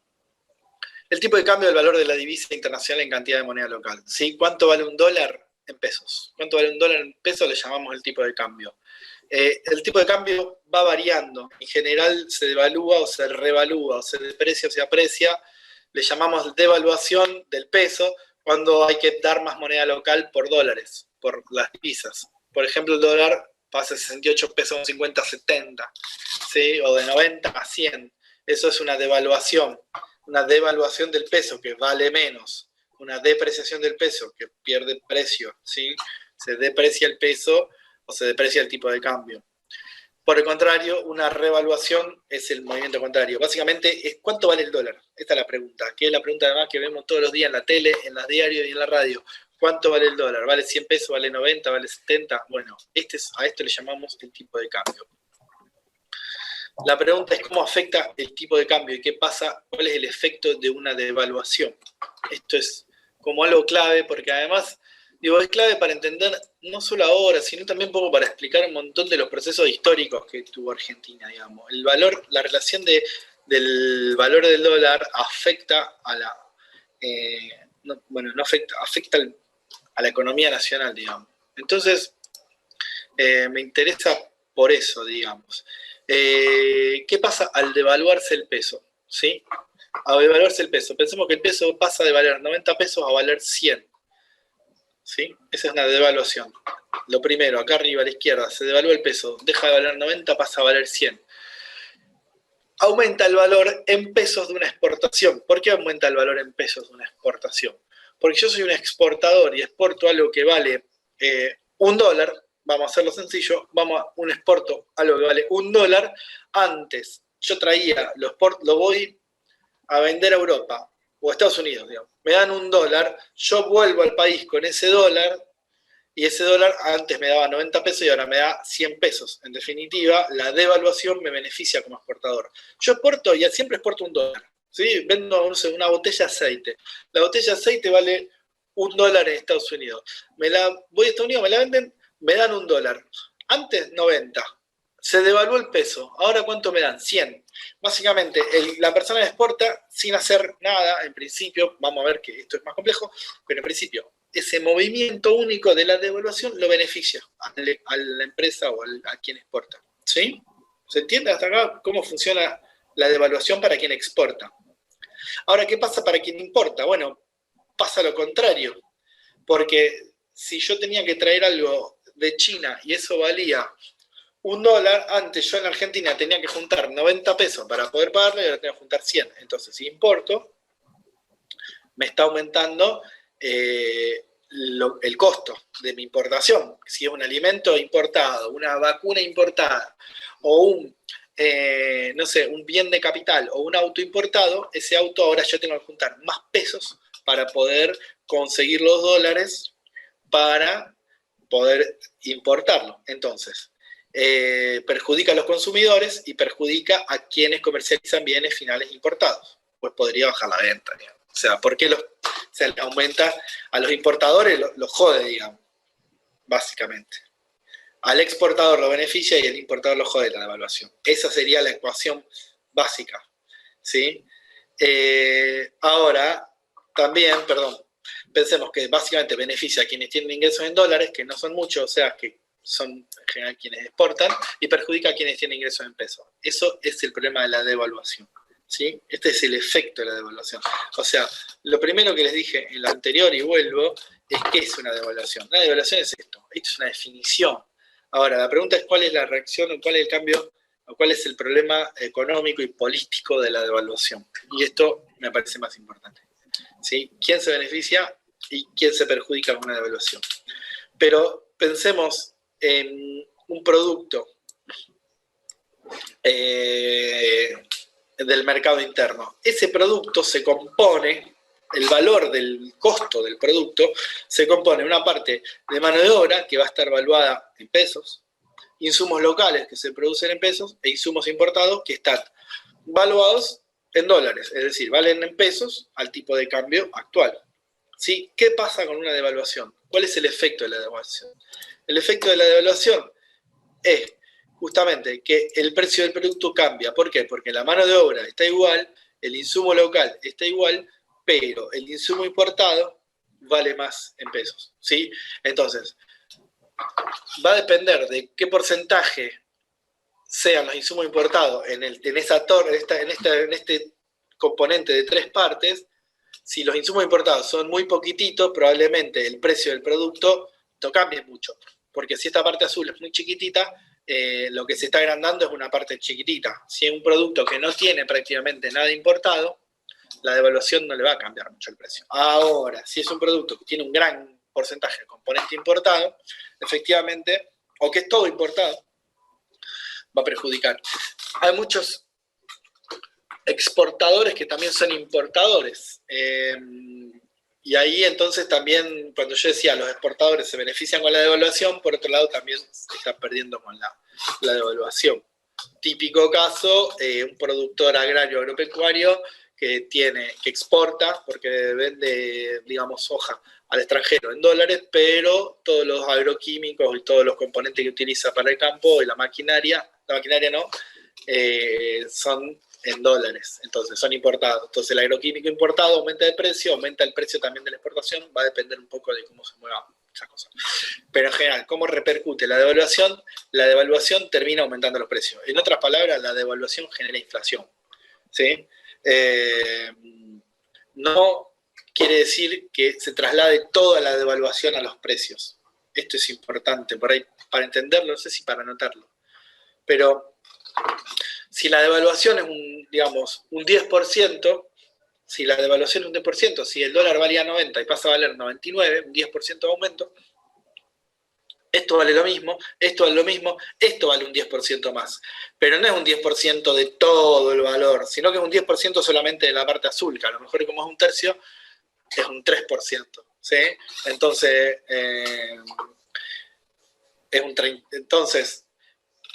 El tipo de cambio del valor de la divisa internacional en cantidad de moneda local. ¿Sí? ¿Cuánto vale un dólar en pesos? ¿Cuánto vale un dólar en pesos? Le llamamos el tipo de cambio. El tipo de cambio va variando. En general se devalúa o se revalúa, o se deprecia o se aprecia. Le llamamos devaluación del peso cuando hay que dar más moneda local por dólares, por las divisas. Por ejemplo, el dólar pasa de 68 pesos a 50 a 70, ¿sí? O de 90 a 100. Eso es una devaluación del peso que vale menos, una depreciación del peso que pierde precio, ¿sí? Se deprecia el peso o se deprecia el tipo de cambio. Por el contrario, una revaluación es el movimiento contrario. Básicamente es ¿cuánto vale el dólar? Esta es la pregunta, que es la pregunta además que vemos todos los días en la tele, en los diarios y en la radio. ¿Cuánto vale el dólar? ¿Vale 100 pesos? ¿Vale 90? ¿Vale 70? Bueno, a esto le llamamos el tipo de cambio. La pregunta es cómo afecta el tipo de cambio y qué pasa, cuál es el efecto de una devaluación. Esto es como algo clave porque además, es clave para entender no solo ahora, sino también un poco para explicar un montón de los procesos históricos que tuvo Argentina, digamos. El valor, la relación del valor del dólar afecta a la, afecta a la economía nacional, digamos. Entonces, me interesa por eso, digamos. ¿Qué pasa al devaluarse el peso? ¿Sí? Al devaluarse el peso. Pensemos que el peso pasa de valer 90 pesos a valer 100. ¿Sí? Esa es una devaluación. Lo primero, acá arriba a la izquierda, se devalúa el peso, deja de valer 90, pasa a valer 100. Aumenta el valor en pesos de una exportación. ¿Por qué aumenta el valor en pesos de una exportación? Porque yo soy un exportador y exporto algo que vale $1. Vamos a hacerlo sencillo, un exporto, algo que vale $1. Antes yo traía, lo voy a vender a Europa o a Estados Unidos, digamos. Me dan $1, yo vuelvo al país con ese dólar y ese dólar antes me daba 90 pesos y ahora me da 100 pesos. En definitiva, la devaluación me beneficia como exportador. Yo exporto y siempre exporto $1. ¿Sí? Vendo una botella de aceite. La botella de aceite vale $1 en Estados Unidos. Voy a Estados Unidos, me la venden, me dan $1. Antes 90. Se devaluó el peso. Ahora ¿cuánto me dan? 100. Básicamente, la persona exporta sin hacer nada, en principio, vamos a ver que esto es más complejo, pero en principio, ese movimiento único de la devaluación lo beneficia a la empresa o a quien exporta. ¿Sí? ¿Se entiende hasta acá cómo funciona la devaluación para quien exporta? Ahora, ¿qué pasa para quien importa? Bueno, pasa lo contrario, porque si yo tenía que traer algo de China y eso valía $1, antes yo en Argentina tenía que juntar 90 pesos para poder pagarlo y ahora tengo que juntar 100. Entonces, si importo, me está aumentando el costo de mi importación. Si es un alimento importado, una vacuna importada o un bien de capital o un auto importado, ese auto ahora yo tengo que juntar más pesos para poder conseguir los dólares para poder importarlo. Entonces, perjudica a los consumidores y perjudica a quienes comercializan bienes finales importados. Pues podría bajar la venta, digamos. O sea, ¿por qué se aumenta a los importadores? Los jode, digamos, básicamente. Al exportador lo beneficia y al importador lo jode la devaluación. Esa sería la ecuación básica, ¿sí? Ahora, también, pensemos que básicamente beneficia a quienes tienen ingresos en dólares, que no son muchos, o sea, que son en general quienes exportan, y perjudica a quienes tienen ingresos en pesos. Eso es el problema de la devaluación, ¿sí? Este es el efecto de la devaluación. O sea, lo primero que les dije en lo anterior, y vuelvo, es ¿qué es una devaluación? Una devaluación es esto es una definición. Ahora, la pregunta es cuál es la reacción, o cuál es el cambio, o cuál es el problema económico y político de la devaluación. Y esto me parece más importante, ¿sí? ¿Quién se beneficia y quién se perjudica con una devaluación? Pero pensemos en un producto del mercado interno. Ese producto se compone, el valor del costo del producto se compone una parte de mano de obra que va a estar valuada en pesos, insumos locales que se producen en pesos e insumos importados que están valuados en dólares, es decir, valen en pesos al tipo de cambio actual. ¿sí? ¿Qué pasa con una devaluación? ¿Cuál es el efecto de la devaluación? El efecto de la devaluación es justamente que el precio del producto cambia. ¿Por qué? Porque la mano de obra está igual, el insumo local está igual, pero el insumo importado vale más en pesos, ¿sí? Entonces, va a depender de qué porcentaje sean los insumos importados en este componente de 3 partes. Si los insumos importados son muy poquititos, probablemente el precio del producto no cambie mucho, porque si esta parte azul es muy chiquitita, lo que se está agrandando es una parte chiquitita. Si es un producto que no tiene prácticamente nada importado, la devaluación no le va a cambiar mucho el precio. Ahora, si es un producto que tiene un gran porcentaje de componente importado, efectivamente, o que es todo importado, va a perjudicar. Hay muchos exportadores que también son importadores. Y ahí entonces también, cuando yo decía los exportadores se benefician con la devaluación, por otro lado también se están perdiendo con la devaluación. Típico caso, un productor agrario agropecuario que exporta, porque vende, digamos, soja al extranjero en dólares, pero todos los agroquímicos y todos los componentes que utiliza para el campo y la maquinaria no, son en dólares, entonces son importados. Entonces el agroquímico importado aumenta el precio también de la exportación, va a depender un poco de cómo se mueva esa cosa. Pero en general, ¿cómo repercute la devaluación? La devaluación termina aumentando los precios. En otras palabras, la devaluación genera inflación, ¿sí? No quiere decir que se traslade toda la devaluación a los precios. Esto es importante por ahí para entenderlo, no sé si para anotarlo. Pero si la devaluación es un 10%, si la devaluación es un 10%, si el dólar valía 90 y pasa a valer 99, un 10% de aumento, esto vale lo mismo, esto vale lo mismo, esto vale un 10% más. Pero no es un 10% de todo el valor, sino que es un 10% solamente de la parte azul, que a lo mejor como es un tercio, es un 3%. ¿Sí? Entonces, entonces,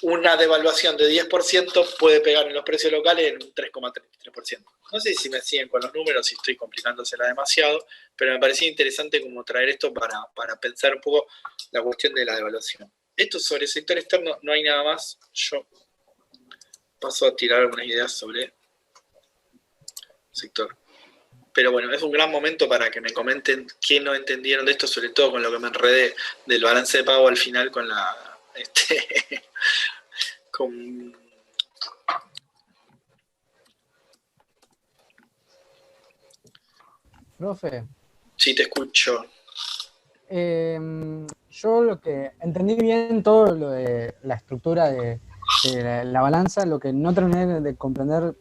una devaluación de 10% puede pegar en los precios locales en un 3,3%. No sé si me siguen con los números, si estoy complicándosela demasiado, pero me parecía interesante como traer esto para pensar un poco la cuestión de la devaluación. Esto sobre el sector externo no hay nada más. Yo paso a tirar algunas ideas sobre el sector. Pero bueno, es un gran momento para que me comenten qué no entendieron de esto, sobre todo con lo que me enredé del balance de pago al final con la... Profe. Sí, te escucho. Yo lo que entendí bien todo lo de la estructura de la balanza, lo que no terminé de comprender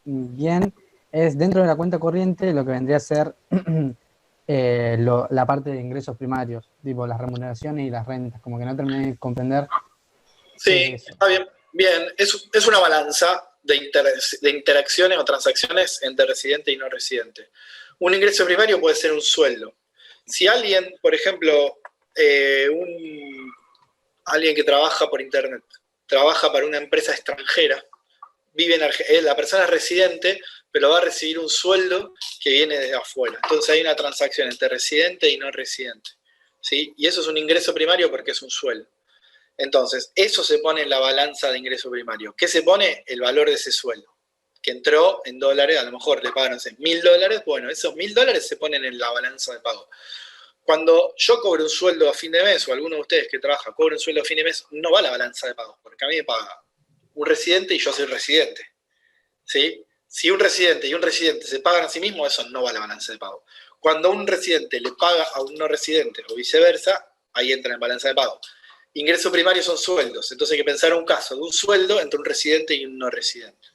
bien es dentro de la cuenta corriente lo que vendría a ser la parte de ingresos primarios, tipo las remuneraciones y las rentas, como que no terminé de comprender. Sí, está bien. Bien, es una balanza de interacciones o transacciones entre residente y no residente. Un ingreso primario puede ser un sueldo. Si alguien, por ejemplo, alguien que trabaja por internet, trabaja para una empresa extranjera, la persona es residente, pero va a recibir un sueldo que viene desde afuera. Entonces hay una transacción entre residente y no residente, ¿sí? Y eso es un ingreso primario porque es un sueldo. Entonces, eso se pone en la balanza de ingreso primario. ¿Qué se pone? El valor de ese sueldo, que entró en dólares, a lo mejor le pagan, no sé, $1.000, bueno, esos $1.000 se ponen en la balanza de pago. Cuando yo cobro un sueldo a fin de mes, o alguno de ustedes que trabaja cobra un sueldo a fin de mes, no va a la balanza de pagos, porque a mí me paga un residente y yo soy residente, ¿sí? Si un residente y un residente se pagan a sí mismos, eso no va a la balanza de pago. Cuando un residente le paga a un no residente o viceversa, ahí entra en balanza de pago. Ingreso primario son sueldos, entonces hay que pensar un caso de un sueldo entre un residente y un no residente,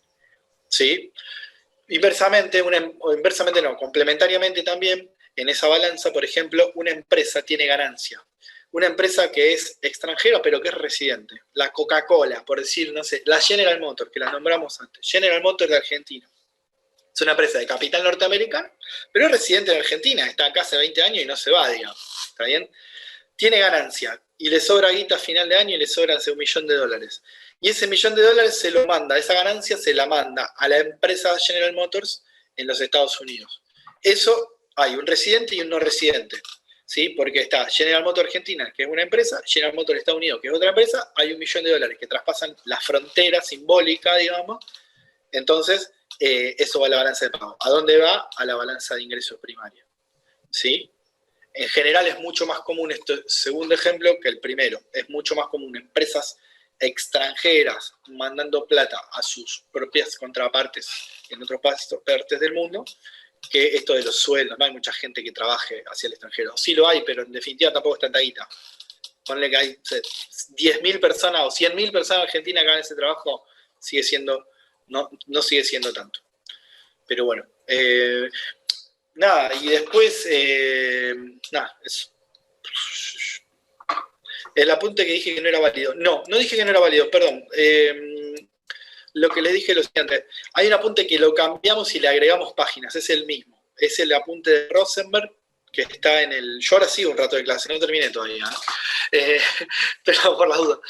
¿sí? Complementariamente también, en esa balanza, por ejemplo, una empresa tiene ganancia. Una empresa que es extranjera pero que es residente. La Coca-Cola, por decir, no sé, la General Motors, que la nombramos antes. General Motors de Argentina. Es una empresa de capital norteamericano, pero es residente de Argentina. Está acá hace 20 años y no se va, digamos. ¿Está bien? Tiene ganancia y le sobra guita a final de año y le sobra hace $1 millón. Y ese $1 millón se lo manda, esa ganancia se la manda a la empresa General Motors en los Estados Unidos. Eso hay un residente y un no residente, ¿sí? Porque está General Motors Argentina, que es una empresa, General Motors Estados Unidos, que es otra empresa, hay $1 millón que traspasan la frontera simbólica, digamos. Entonces, eso va a la balanza de pago. ¿A dónde va? A la balanza de ingresos primaria, ¿sí? En general es mucho más común este segundo ejemplo que el primero. Es mucho más común empresas extranjeras mandando plata a sus propias contrapartes en otras partes del mundo que esto de los sueldos. No hay mucha gente que trabaje hacia el extranjero. Sí lo hay, pero en definitiva tampoco es tanta guita. Ponle que hay 10.000 personas o 100.000 personas en Argentina que hagan ese trabajo, sigue siendo, no sigue siendo tanto. Pero bueno, nada, y después, nada, eso. El apunte que dije que no era válido. No dije que no era válido, perdón. Lo que les dije es lo siguiente. Hay un apunte que lo cambiamos y le agregamos páginas, es el mismo. Es el apunte de Rosenberg, que está en el... Yo ahora sigo un rato de clase, no terminé todavía, ¿no? Pero por la duda.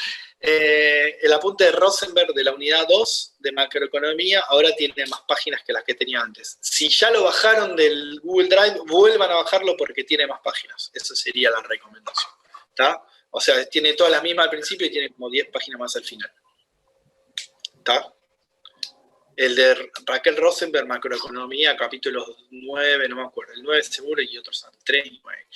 El apunte de Rosenberg de la unidad 2 de macroeconomía ahora tiene más páginas que las que tenía antes. Si ya lo bajaron del Google Drive, vuelvan a bajarlo porque tiene más páginas. Esa sería la recomendación. ¿Está? O sea, tiene todas las mismas al principio y tiene como 10 páginas más al final. ¿Está? El de Raquel Rosenberg, macroeconomía, capítulo 9, no me acuerdo, el 9 seguro y otros son 3 y 9.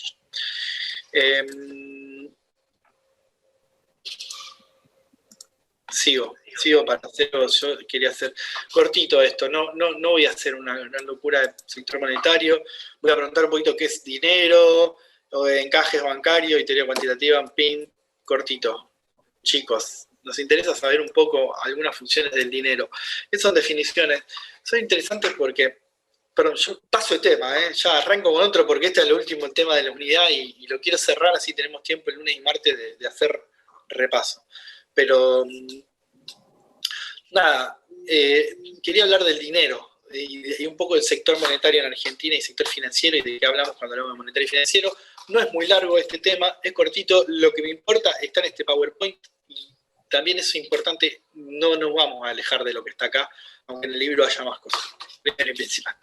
Sigo para hacerlo. Yo quería hacer cortito esto, no voy a hacer una locura de sector monetario, voy a preguntar un poquito qué es dinero, o encajes bancarios y teoría cuantitativa, en PIN, cortito. Chicos, nos interesa saber un poco algunas funciones del dinero. Esas son definiciones, son interesantes porque, perdón, yo paso de tema, ya arranco con otro porque este es el último tema de la unidad y lo quiero cerrar, así tenemos tiempo el lunes y martes de hacer repaso. Pero, nada, quería hablar del dinero y un poco del sector monetario en Argentina y sector financiero y de qué hablamos cuando hablamos de monetario y financiero. No es muy largo este tema, es cortito, lo que me importa está en este PowerPoint y también es importante, no nos vamos a alejar de lo que está acá, aunque en el libro haya más cosas, primero y principal.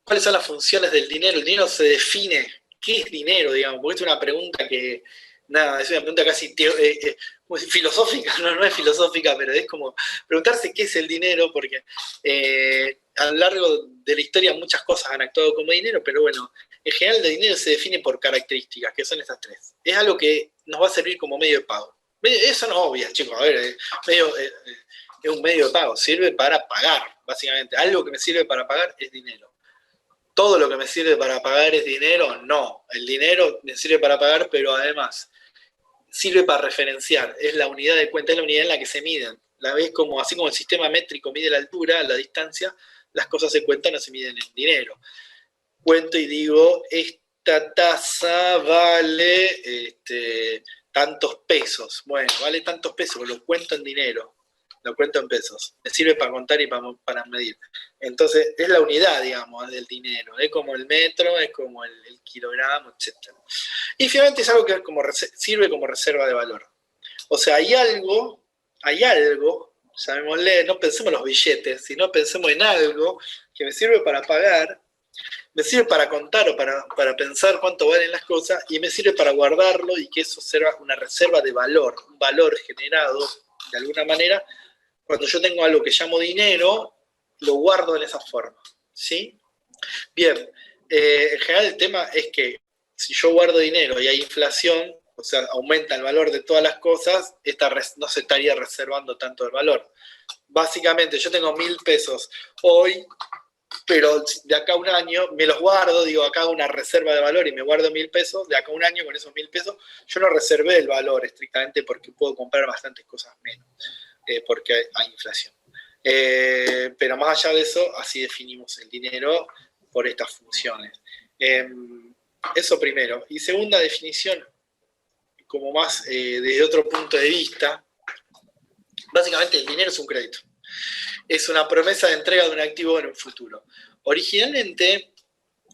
¿Cuáles son las funciones del dinero? El dinero se define, ¿qué es dinero, digamos? Porque esta es una pregunta que, nada, es una pregunta casi filosófica, no es filosófica, pero es como preguntarse qué es el dinero, porque a lo largo de la historia muchas cosas han actuado como dinero, pero bueno, en general el dinero se define por características, que son estas tres. Es algo que nos va a servir como medio de pago. Eso no es obvio, chicos, a ver, es un medio de pago, sirve para pagar, básicamente. Algo que me sirve para pagar es dinero. ¿Todo lo que me sirve para pagar es dinero? No, el dinero me sirve para pagar, pero además sirve para referenciar, es la unidad de cuenta, es la unidad en la que se miden. La ves como, así como el sistema métrico mide la altura, la distancia, las cosas se cuentan o se miden en dinero. Cuento y digo, esta taza vale tantos pesos. Bueno, vale tantos pesos, lo cuento en dinero, lo cuento en pesos. Me sirve para contar y para medir. Entonces, es la unidad, digamos, del dinero. Es como el metro, es como el kilogramo, etc. Y finalmente es algo que sirve como reserva de valor. O sea, hay algo, llamémosle, no pensemos en los billetes, sino pensemos en algo que me sirve para pagar, me sirve para contar o para pensar cuánto valen las cosas y me sirve para guardarlo y que eso sea una reserva de valor, un valor generado de alguna manera. Cuando yo tengo algo que llamo dinero, lo guardo en esa forma, ¿sí? Bien, en general el tema es que si yo guardo dinero y hay inflación, o sea, aumenta el valor de todas las cosas, no se estaría reservando tanto el valor. Básicamente, yo tengo 1.000 pesos hoy, pero de acá a un año me los guardo, digo, acá hago una reserva de valor y me guardo 1.000 pesos, de acá a un año con esos 1.000 pesos, yo no reservé el valor estrictamente porque puedo comprar bastantes cosas menos, porque hay inflación. Pero más allá de eso, así definimos el dinero por estas funciones. Eso primero. Y segunda definición, como más desde otro punto de vista, básicamente el dinero es un crédito. Es una promesa de entrega de un activo en un futuro. Originalmente,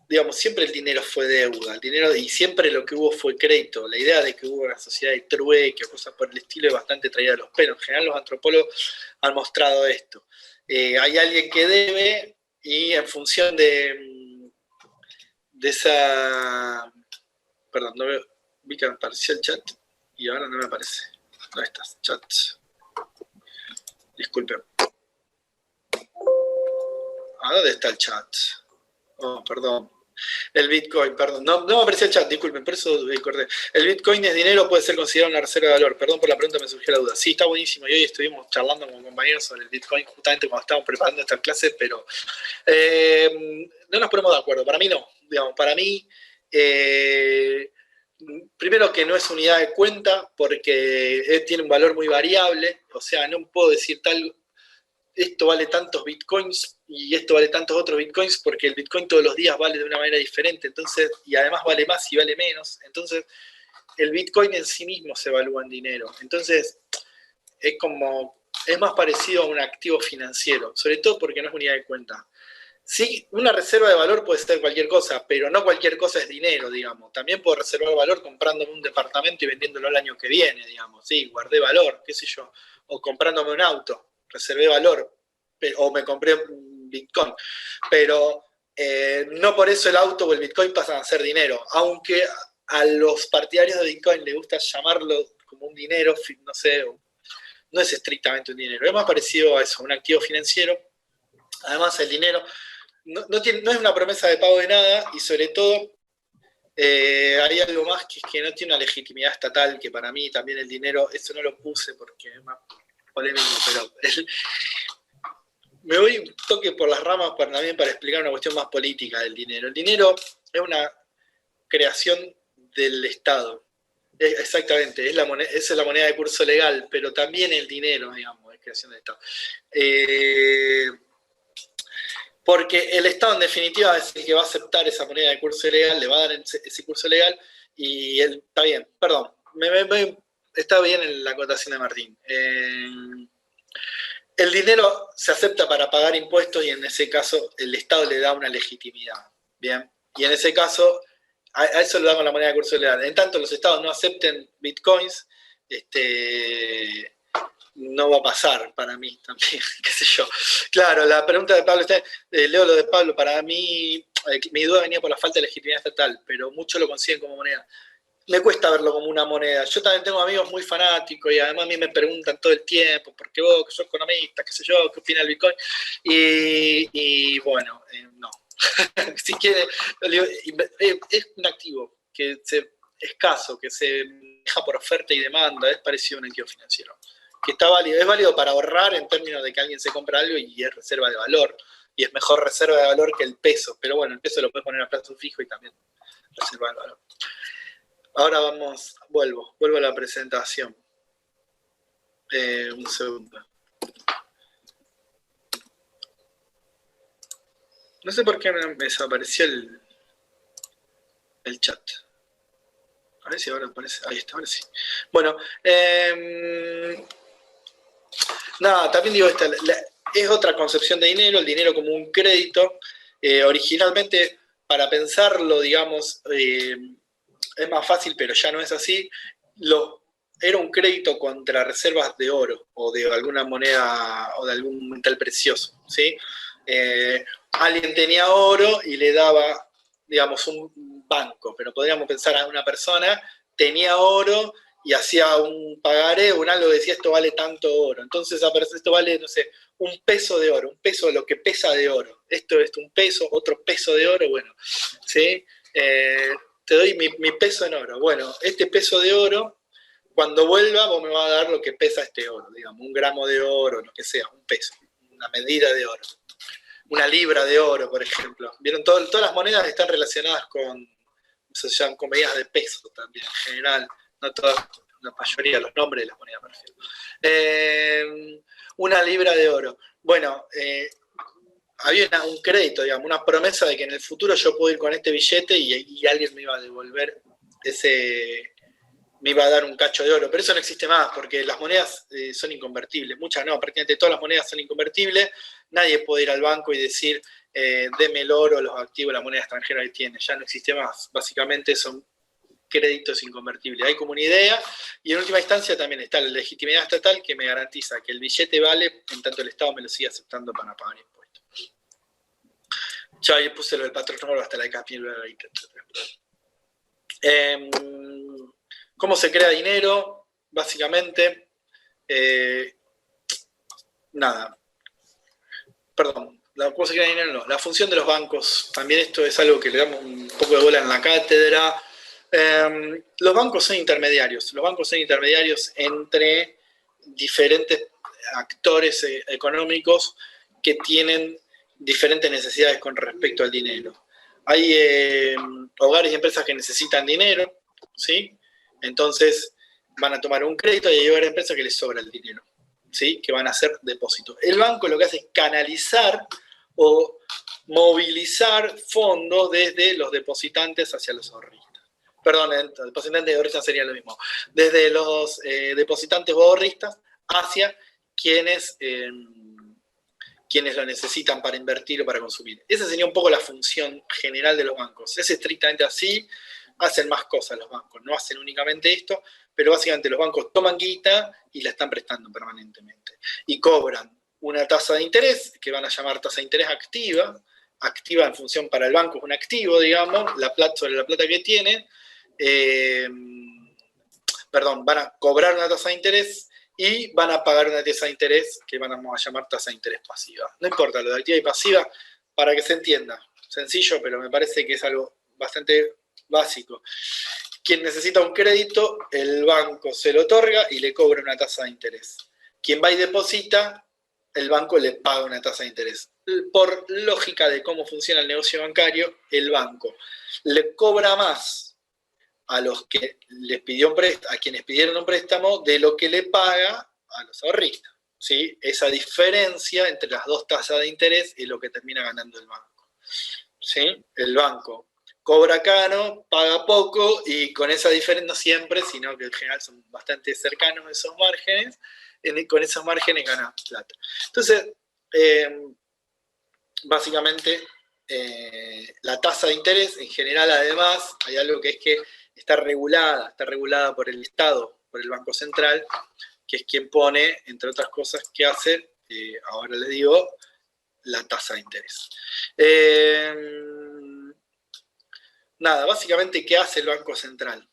digamos, siempre el dinero fue deuda, el dinero, y siempre lo que hubo fue crédito. La idea de que hubo una sociedad de trueque o cosas por el estilo es bastante traída de los pelos. En general los antropólogos han mostrado esto. Hay alguien que debe y en función de Perdón, no veo, vi que me apareció el chat y ahora no me aparece. ¿Dónde estás? Chat. Disculpen. ¿A dónde está el chat? Oh, perdón. El Bitcoin, perdón. No me apareció el chat, disculpen, por eso corté. ¿El Bitcoin es dinero? ¿Puede ser considerado una reserva de valor? Perdón por la pregunta, me surgió la duda. Sí, está buenísimo. Y hoy estuvimos charlando con compañeros sobre el Bitcoin justamente cuando estábamos preparando esta clase, pero no nos ponemos de acuerdo. Para mí no. Digamos, para mí, primero que no es unidad de cuenta porque tiene un valor muy variable. O sea, no puedo decir esto vale tantos bitcoins y esto vale tantos otros bitcoins porque el bitcoin todos los días vale de una manera diferente, entonces, y además vale más y vale menos, entonces el bitcoin en sí mismo se evalúa en dinero, entonces es más parecido a un activo financiero, sobre todo porque no es unidad de cuenta. Sí, una reserva de valor puede ser cualquier cosa, pero no cualquier cosa es dinero, digamos. También puedo reservar valor comprándome un departamento y vendiéndolo el año que viene, digamos. Sí, guardé valor, qué sé yo. O comprándome un auto, reservé valor. O me compré un Bitcoin. Pero no por eso el auto o el Bitcoin pasan a ser dinero. Aunque a los partidarios de Bitcoin les gusta llamarlo como un dinero, no sé, no es estrictamente un dinero. Es más parecido a eso, un activo financiero. Además, el dinero no es una promesa de pago de nada y sobre todo hay algo más que es que no tiene una legitimidad estatal, que para mí también el dinero, eso no lo puse porque es más polémico, pero me voy un toque por las ramas también para explicar una cuestión más política del dinero. El dinero es una creación del Estado. Exactamente, esa es la moneda de curso legal, pero también el dinero, digamos, es creación del Estado. Porque el Estado en definitiva es el que va a aceptar esa moneda de curso legal, le va a dar ese curso legal y él, está bien, perdón, está bien en la acotación de Martín. El dinero se acepta para pagar impuestos y en ese caso el Estado le da una legitimidad, ¿bien? Y en ese caso, a eso le damos la moneda de curso legal. En tanto los Estados no acepten bitcoins, no va a pasar para mí también, qué sé yo. Claro, la pregunta de Pablo, leo lo de Pablo, para mí, mi duda venía por la falta de legitimidad estatal, pero muchos lo consiguen como moneda. Me cuesta verlo como una moneda. Yo también tengo amigos muy fanáticos y además a mí me preguntan todo el tiempo, porque vos, que sos economista, qué sé yo, qué opina el Bitcoin. Y bueno, no. Si quiere, es un activo que es escaso, que se deja por oferta y demanda, es parecido a un activo financiero. Que está válido, es válido para ahorrar en términos de que alguien se compra algo y es reserva de valor. Y es mejor reserva de valor que el peso. Pero bueno, el peso lo puedes poner a plazo fijo y también reserva de valor. Ahora vuelvo a la presentación. Un segundo. No sé por qué me desapareció el chat. A ver si ahora aparece. Ahí está, ahora sí. Bueno, nada, también digo, es otra concepción de dinero, el dinero como un crédito. Originalmente, para pensarlo, digamos, es más fácil, pero ya no es así. Era un crédito contra reservas de oro o de alguna moneda o de algún metal precioso, ¿sí? Alguien tenía oro y le daba, digamos, un banco, pero podríamos pensar a una persona, tenía oro y hacía un pagaré, algo decía esto vale tanto oro. Entonces esto vale, no sé, un peso de oro, un peso de lo que pesa de oro. Esto es un peso, otro peso de oro, bueno, ¿sí? Te doy mi peso en oro. Bueno, este peso de oro, cuando vuelva, vos me vas a dar lo que pesa este oro, digamos, 1 gramo de oro, lo que sea, un peso, una medida de oro. Una libra de oro, por ejemplo. ¿Vieron? Todas las monedas están relacionadas con medidas de peso también, en general. No todas, la mayoría, los nombres de las monedas, me refiero. Una libra de oro. Bueno, había un crédito, digamos, una promesa de que en el futuro yo puedo ir con este billete y alguien me iba a devolver me iba a dar un cacho de oro, pero eso no existe más porque las monedas son inconvertibles, muchas no, prácticamente todas las monedas son inconvertibles, nadie puede ir al banco y decir deme el oro, los activos, la moneda extranjera que tiene, ya no existe más, básicamente son créditos inconvertibles, hay como una idea y en última instancia también está la legitimidad estatal que me garantiza que el billete vale en tanto el Estado me lo sigue aceptando para pagar impuestos. Ya ahí puse lo del patrón oro hasta la capilla, etc. ¿Cómo se crea dinero? Básicamente, nada. Perdón, ¿cómo se crea dinero? No, la función de los bancos. También esto es algo que le damos un poco de bola en la cátedra. Los bancos son intermediarios. Los bancos son intermediarios entre diferentes actores económicos que tienen diferentes necesidades con respecto al dinero. Hay hogares y empresas que necesitan dinero, ¿sí? Entonces van a tomar un crédito y hay hogares y empresas que les sobra el dinero, ¿sí? Que van a hacer depósitos. El banco lo que hace es canalizar o movilizar fondos desde los depositantes hacia los ahorristas. Perdón, depositantes y ahorristas sería lo mismo. Desde los depositantes o ahorristas hacia quienes lo necesitan para invertir o para consumir. Esa sería un poco la función general de los bancos. Es estrictamente así, hacen más cosas los bancos, no hacen únicamente esto, pero básicamente los bancos toman guita y la están prestando permanentemente. Y cobran una tasa de interés, que van a llamar tasa de interés activa en función para el banco, es un activo, digamos, la plata sobre la plata que tiene, van a cobrar una tasa de interés y van a pagar una tasa de interés que vamos a llamar tasa de interés pasiva. No importa, lo de activa y pasiva, para que se entienda. Sencillo, pero me parece que es algo bastante básico. Quien necesita un crédito, el banco se lo otorga y le cobra una tasa de interés. Quien va y deposita, el banco le paga una tasa de interés. Por lógica de cómo funciona el negocio bancario, el banco le cobra más a los que les pidió a quienes pidieron un préstamo de lo que le paga a los ahorristas, ¿sí? Esa diferencia entre las dos tasas de interés es lo que termina ganando el banco, ¿sí? El banco cobra caro, paga poco y con esa diferencia, no siempre, sino que en general son bastante cercanos esos márgenes, con esos márgenes gana plata. Entonces, básicamente, la tasa de interés en general, además, hay algo que es que está regulada por el Estado, por el Banco Central, que es quien pone, entre otras cosas, que hace, ahora les digo, la tasa de interés. Nada, básicamente, ¿qué hace el Banco Central?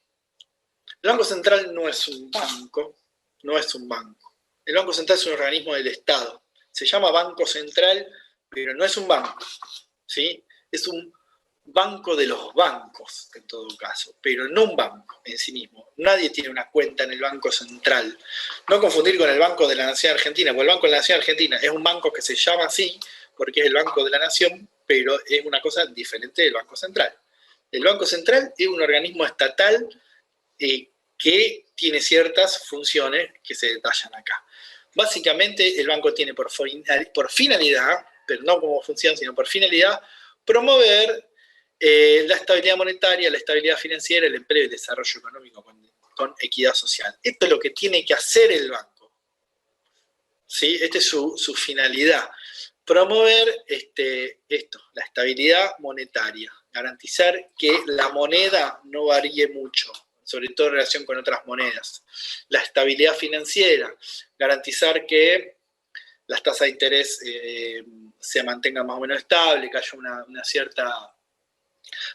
El Banco Central no es un banco, El Banco Central es un organismo del Estado. Se llama Banco Central, pero no es un banco, ¿sí? Es un banco de los bancos, en todo caso, pero no un banco en sí mismo. Nadie tiene una cuenta en el Banco Central. No confundir con el Banco de la Nación Argentina, porque el Banco de la Nación Argentina es un banco que se llama así, porque es el Banco de la Nación, pero es una cosa diferente del Banco Central. El Banco Central es un organismo estatal que tiene ciertas funciones que se detallan acá. Básicamente, el banco tiene por finalidad, pero no como función, sino por finalidad, promover la estabilidad monetaria, la estabilidad financiera, el empleo y el desarrollo económico con equidad social. Esto es lo que tiene que hacer el banco, ¿sí? Esta es su finalidad. Promover la estabilidad monetaria, garantizar que la moneda no varíe mucho, sobre todo en relación con otras monedas. La estabilidad financiera, garantizar que las tasas de interés se mantengan más o menos estables, que haya una cierta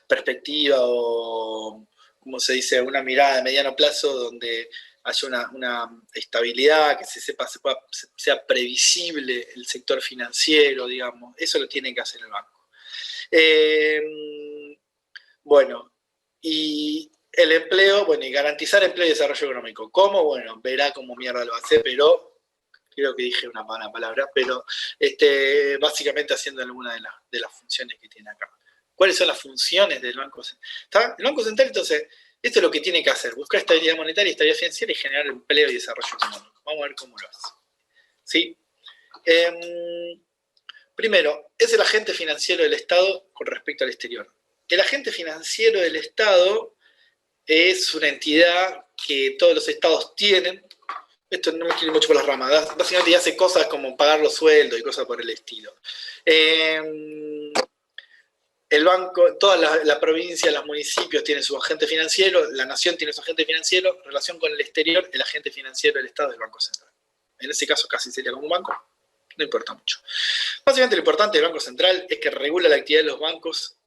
perspectiva o, como se dice, una mirada de mediano plazo donde haya una estabilidad, que sea previsible el sector financiero, digamos. Eso lo tiene que hacer el banco. Bueno, y el empleo, y garantizar empleo y desarrollo económico. ¿Cómo? Bueno, verá cómo mierda lo hace, pero creo que dije una mala palabra, pero básicamente haciendo alguna de las funciones que tiene acá. ¿Cuáles son las funciones del Banco Central? El Banco Central, entonces, esto es lo que tiene que hacer, buscar estabilidad monetaria, estabilidad financiera y generar empleo y desarrollo económico. Vamos a ver cómo lo hace. ¿Sí? Primero, es el agente financiero del Estado con respecto al exterior. El agente financiero del Estado es una entidad que todos los estados tienen. Esto no me quiere mucho por las ramas. Básicamente ya hace cosas como pagar los sueldos y cosas por el estilo. El banco, toda la provincia, los municipios tienen su agente financiero, la nación tiene su agente financiero, en relación con el exterior, el agente financiero del Estado es el Banco Central. En ese caso casi sería como un banco, no importa mucho. Básicamente lo importante del Banco Central es que regula la actividad de los bancos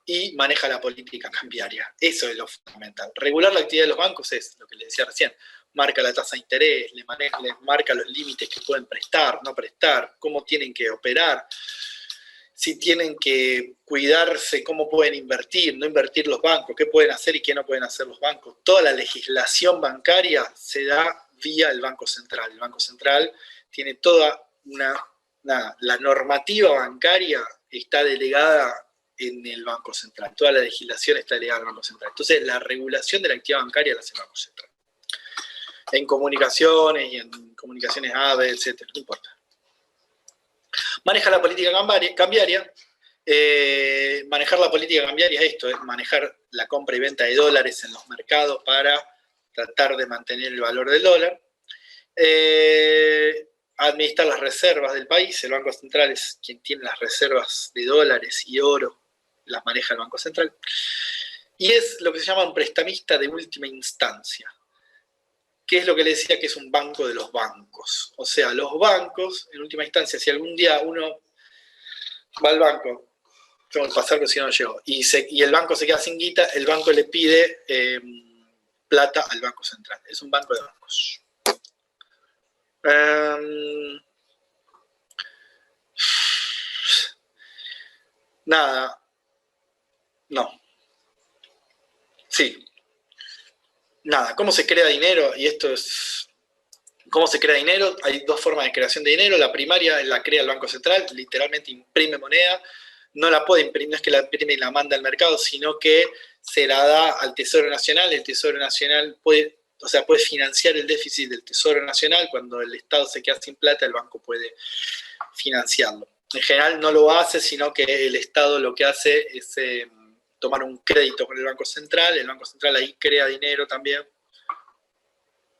y maneja la política cambiaria. Eso es lo fundamental. Regular la actividad de los bancos es lo que les decía recién. Marca la tasa de interés, les marca los límites que pueden prestar, no prestar, cómo tienen que operar, si tienen que cuidarse, cómo pueden invertir, no invertir los bancos, qué pueden hacer y qué no pueden hacer los bancos. Toda la legislación bancaria se da vía el Banco Central. El Banco Central tiene toda la normativa bancaria está delegada en el Banco Central. Toda la legislación está delegada al Banco Central. Entonces, la regulación de la actividad bancaria la hace el Banco Central. En comunicaciones y en comunicaciones AVE, etcétera, no importa. Maneja la política cambiaria. Manejar la política cambiaria es esto, es manejar la compra y venta de dólares en los mercados para tratar de mantener el valor del dólar. Administrar las reservas del país. El Banco Central es quien tiene las reservas de dólares y oro, las maneja el Banco Central. Y es lo que se llama un prestamista de última instancia. ¿Qué es lo que le decía que es un banco de los bancos? O sea, los bancos, en última instancia, si algún día uno va al banco, tengo que pasar, pero si no llego, y el banco se queda sin guita, el banco le pide plata al Banco Central. Es un banco de bancos. Nada. No. Sí. Nada. ¿Cómo se crea dinero? Y esto es... ¿Cómo se crea dinero? Hay dos formas de creación de dinero. La primaria la crea el Banco Central, literalmente imprime moneda. No la puede imprimir, no es que la imprime y la manda al mercado, sino que se la da al Tesoro Nacional. El Tesoro Nacional puede financiar el déficit del Tesoro Nacional. Cuando el Estado se queda sin plata, el banco puede financiarlo. En general no lo hace, sino que el Estado lo que hace es tomar un crédito con el Banco Central. El Banco Central ahí crea dinero también.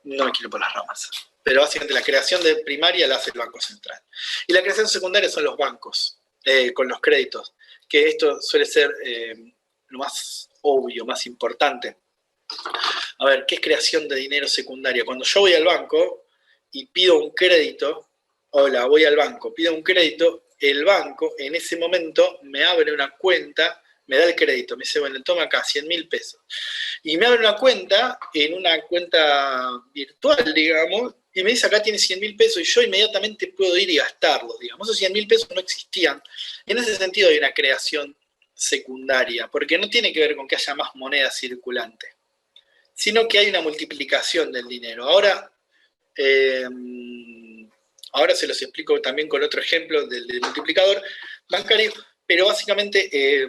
No me quiero por las ramas. Pero básicamente la creación de primaria la hace el Banco Central. Y la creación secundaria son los bancos, con los créditos. Que esto suele ser lo más obvio, más importante. A ver, ¿qué es creación de dinero secundaria? Cuando yo voy al banco y pido un crédito, voy al banco, pido un crédito, el banco en ese momento me abre una cuenta, me da el crédito, me dice, bueno, toma acá, 100.000 pesos. Y me abre una cuenta, en una cuenta virtual, digamos, y me dice, acá tienes 100.000 pesos, y yo inmediatamente puedo ir y gastarlos, digamos. Esos 100.000 pesos no existían. En ese sentido hay una creación secundaria, porque no tiene que ver con que haya más moneda circulante, sino que hay una multiplicación del dinero. Ahora se los explico también con otro ejemplo del multiplicador bancario, pero básicamente,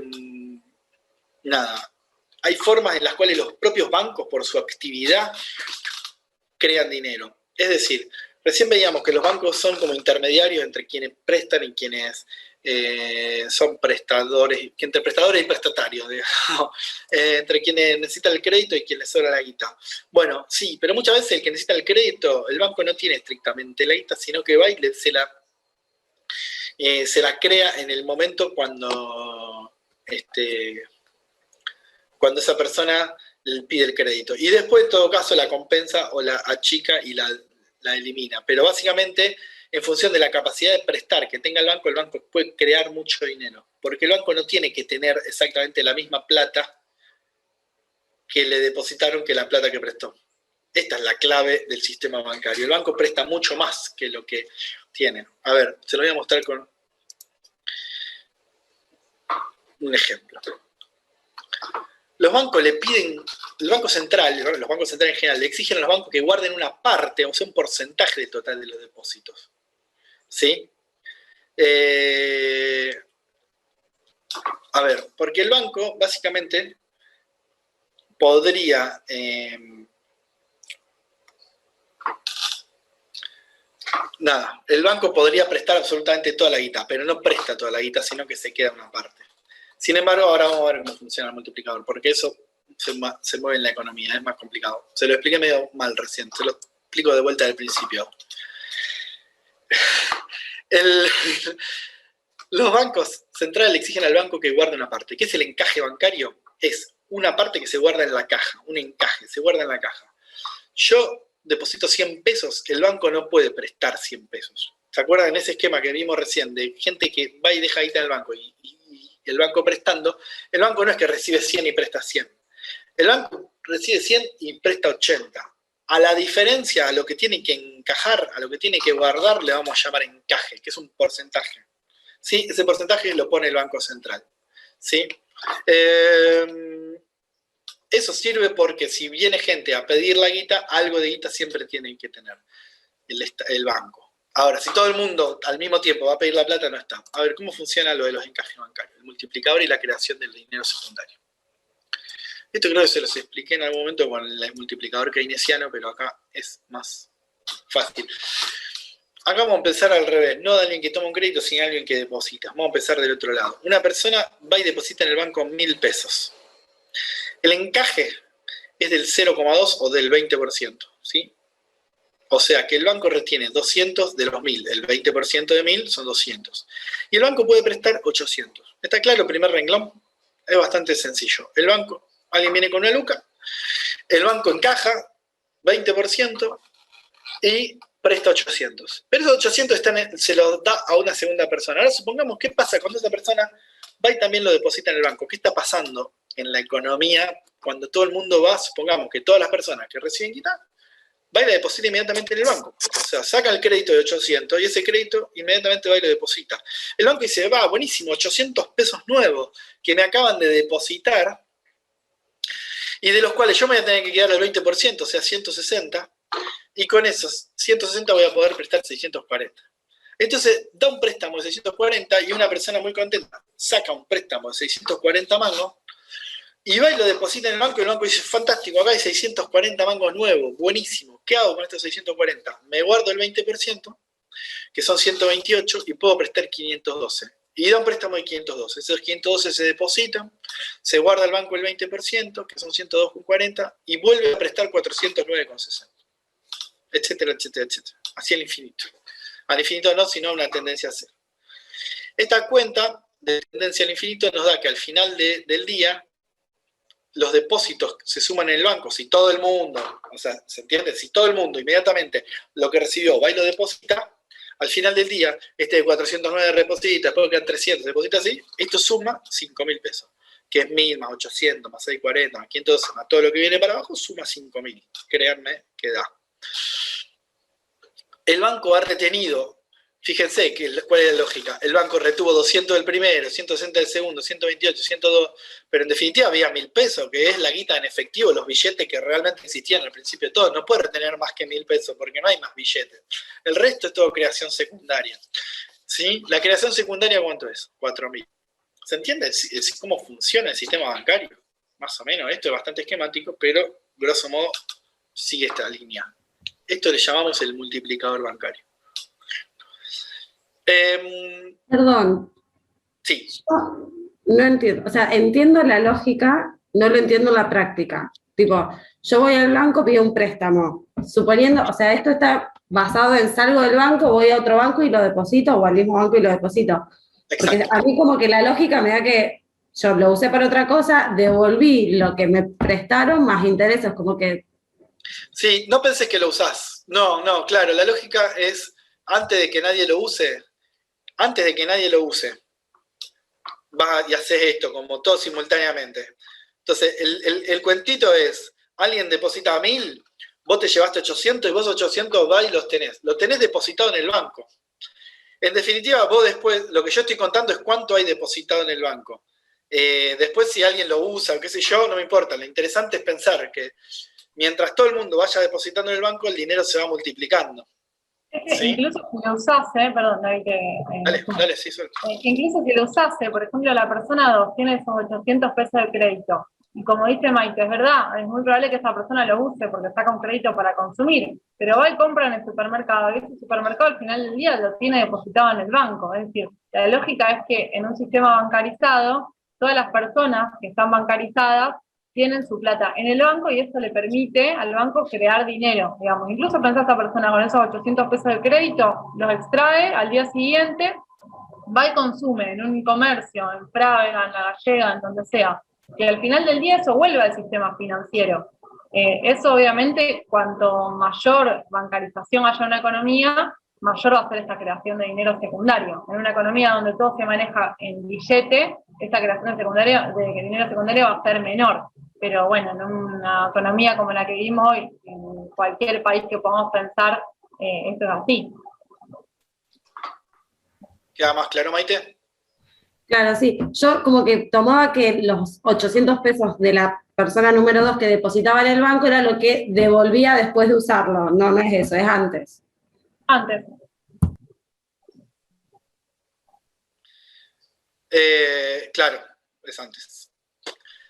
hay formas en las cuales los propios bancos, por su actividad, crean dinero. Es decir, recién veíamos que los bancos son como intermediarios entre quienes prestan y quienes son prestadores, entre prestadores y prestatarios, digamos, entre quienes necesitan el crédito y quienes sobra la guita. Bueno, sí, pero muchas veces el que necesita el crédito, el banco no tiene estrictamente la guita, sino que va y se la crea en el momento cuando esa persona le pide el crédito. Y después, en todo caso, la compensa o la achica y la elimina. Pero básicamente, en función de la capacidad de prestar que tenga el banco puede crear mucho dinero. Porque el banco no tiene que tener exactamente la misma plata que le depositaron que la plata que prestó. Esta es la clave del sistema bancario. El banco presta mucho más que lo que tiene. A ver, se lo voy a mostrar con un ejemplo. Los bancos le piden, los bancos centrales en general, le exigen a los bancos que guarden una parte, o sea, un porcentaje del total de los depósitos. ¿Sí? A ver, porque el banco básicamente podría el banco podría prestar absolutamente toda la guita, pero no presta toda la guita, sino que se queda una parte. Sin embargo, ahora vamos a ver cómo funciona el multiplicador, porque eso se mueve en la economía, es más complicado. Se lo expliqué medio mal recién, se lo explico de vuelta al principio. Los bancos centrales le exigen al banco que guarde una parte. ¿Qué es el encaje bancario? Es una parte que se guarda en la caja, un encaje, se guarda en la caja. Yo deposito 100 pesos, el banco no puede prestar 100 pesos. ¿Se acuerdan en ese esquema que vimos recién de gente que va y deja guita en el banco y el banco prestando? El banco no es que recibe 100 y presta 100. El banco recibe 100 y presta 80. A la diferencia, a lo que tiene que encajar, a lo que tiene que guardar, le vamos a llamar encaje, que es un porcentaje. ¿Sí? Ese porcentaje lo pone el Banco Central. ¿Sí? Eso sirve porque si viene gente a pedir la guita, algo de guita siempre tienen que tener el banco. Ahora, si todo el mundo al mismo tiempo va a pedir la plata, no está. A ver, ¿cómo funciona lo de los encajes bancarios? El multiplicador y la creación del dinero secundario. Esto creo que se los expliqué en algún momento con el multiplicador keynesiano, pero acá es más fácil. Acá vamos a empezar al revés, no de alguien que toma un crédito, sino de alguien que deposita. Vamos a empezar del otro lado. Una persona va y deposita en el banco 1.000 pesos. El encaje es del 0,2 o del 20%, ¿sí? O sea que el banco retiene 200 de los 1.000, el 20% de 1.000 son 200. Y el banco puede prestar 800. ¿Está claro el primer renglón? Es bastante sencillo. El banco, alguien viene con una luca, el banco encaja 20% y presta 800. Pero esos 800 se los da a una segunda persona. Ahora supongamos, ¿qué pasa cuando esa persona va y también lo deposita en el banco? ¿Qué está pasando en la economía cuando todo el mundo va? Supongamos que todas las personas que reciben guita va y la deposita inmediatamente en el banco. O sea, saca el crédito de 800 y ese crédito inmediatamente va y lo deposita. El banco dice, va, buenísimo, 800 pesos nuevos que me acaban de depositar y de los cuales yo me voy a tener que quedar el 20%, o sea, 160, y con esos 160 voy a poder prestar 640. Entonces, da un préstamo de 640 y una persona muy contenta saca un préstamo de 640 mangos y va y lo deposita en el banco y el banco dice, fantástico, acá hay 640 mangos nuevos, buenísimo. ¿Qué hago con estos 640? Me guardo el 20%, que son 128, y puedo prestar 512. Y da un préstamo de 512. Esos 512 se depositan, se guarda el banco el 20%, que son 102,40, y vuelve a prestar 409,60. Etcétera, etcétera, etcétera. Así al infinito. Al infinito no, sino una tendencia a cero. Esta cuenta de tendencia al infinito nos da que al final del día los depósitos se suman en el banco. Si todo el mundo, o sea, ¿se entiende? Si todo el mundo inmediatamente lo que recibió va y lo deposita, al final del día, este de 409 deposita, después quedan 300, deposita así, esto suma 5.000 pesos, que es 1.000 más 800 más 640 más 500 más todo lo que viene para abajo, suma 5.000. Créanme que da. El banco ha retenido, fíjense cuál es la lógica, el banco retuvo 200 del primero, 160 del segundo, 128, 102, pero en definitiva había 1.000 pesos, que es la guita en efectivo, los billetes que realmente existían al principio de todo. No puede retener más que 1.000 pesos porque no hay más billetes. El resto es todo creación secundaria. ¿Sí? ¿La creación secundaria cuánto es? 4.000. ¿Se entiende cómo funciona el sistema bancario? Más o menos, esto es bastante esquemático, pero grosso modo sigue esta línea. Esto le llamamos el multiplicador bancario. Perdón. Sí. Yo no entiendo, o sea, entiendo la lógica, no lo entiendo la práctica. Tipo, yo voy al banco, pido un préstamo, suponiendo, o sea, esto está basado en salgo del banco, voy a otro banco y lo deposito, o al mismo banco y lo deposito. Porque Exacto. a mí como que la lógica me da que yo lo usé para otra cosa, devolví lo que me prestaron más intereses, como que... Sí, no pensés que lo usás. No, claro, la lógica es antes de que nadie lo use, vas y haces esto, como todo simultáneamente. Entonces, el cuentito es, alguien deposita 1.000, vos te llevaste 800 y vos 800 vas y los tenés depositado en el banco. En definitiva, vos después, lo que yo estoy contando es cuánto hay depositado en el banco. Después, si alguien lo usa o qué sé yo, no me importa. Lo interesante es pensar que mientras todo el mundo vaya depositando en el banco, el dinero se va multiplicando. Es que ¿Sí? incluso si lo usase, perdón, David, Dale, sí, suelto. Incluso si lo usase, por ejemplo, la persona 2 tiene esos 800 pesos de crédito, y como dice Maite, es verdad, es muy probable que esa persona lo use porque saca un crédito para consumir, pero va y compra en el supermercado, y ese supermercado al final del día lo tiene depositado en el banco. Es decir, la lógica es que en un sistema bancarizado, todas las personas que están bancarizadas tienen su plata en el banco y eso le permite al banco crear dinero, digamos. Incluso pensá esta persona con esos 800 pesos de crédito, los extrae al día siguiente, va y consume en un comercio, en Frávega, en La Gallega, en donde sea, que al final del día eso vuelve al sistema financiero. Eso obviamente, cuanto mayor bancarización haya en una economía, mayor va a ser esta creación de dinero secundario. En una economía donde todo se maneja en billete, esta creación de dinero secundario va a ser menor. Pero bueno, en una economía como la que vivimos hoy, en cualquier país que podamos pensar, esto es así. ¿Queda más claro, Maite? Claro, sí. Yo como que tomaba que los 800 pesos de la persona número 2 que depositaba en el banco era lo que devolvía después de usarlo. No, no es eso, es antes. Antes. Claro, es antes.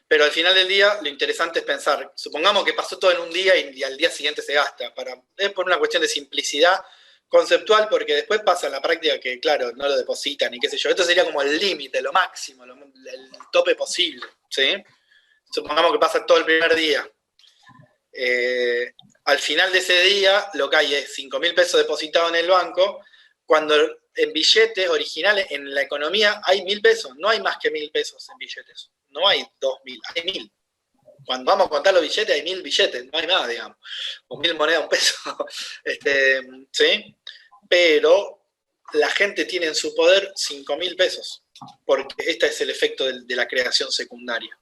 Pero al final del día, lo interesante es pensar, supongamos que pasó todo en un día y al día siguiente se gasta. Es por una cuestión de simplicidad conceptual, porque después pasa en la práctica que, claro, no lo depositan y qué sé yo. Esto sería como el límite, lo máximo, el tope posible, ¿sí? Supongamos que pasa todo el primer día. Al final de ese día, lo que hay es 5.000 pesos depositados en el banco, cuando en billetes originales, en la economía, hay 1.000 pesos. No hay más que 1.000 pesos en billetes. No hay 2.000, hay 1.000. Cuando vamos a contar los billetes, hay 1.000 billetes, no hay más, digamos. O 1.000 monedas, un peso. ¿Sí? Pero la gente tiene en su poder 5.000 pesos, porque este es el efecto de la creación secundaria.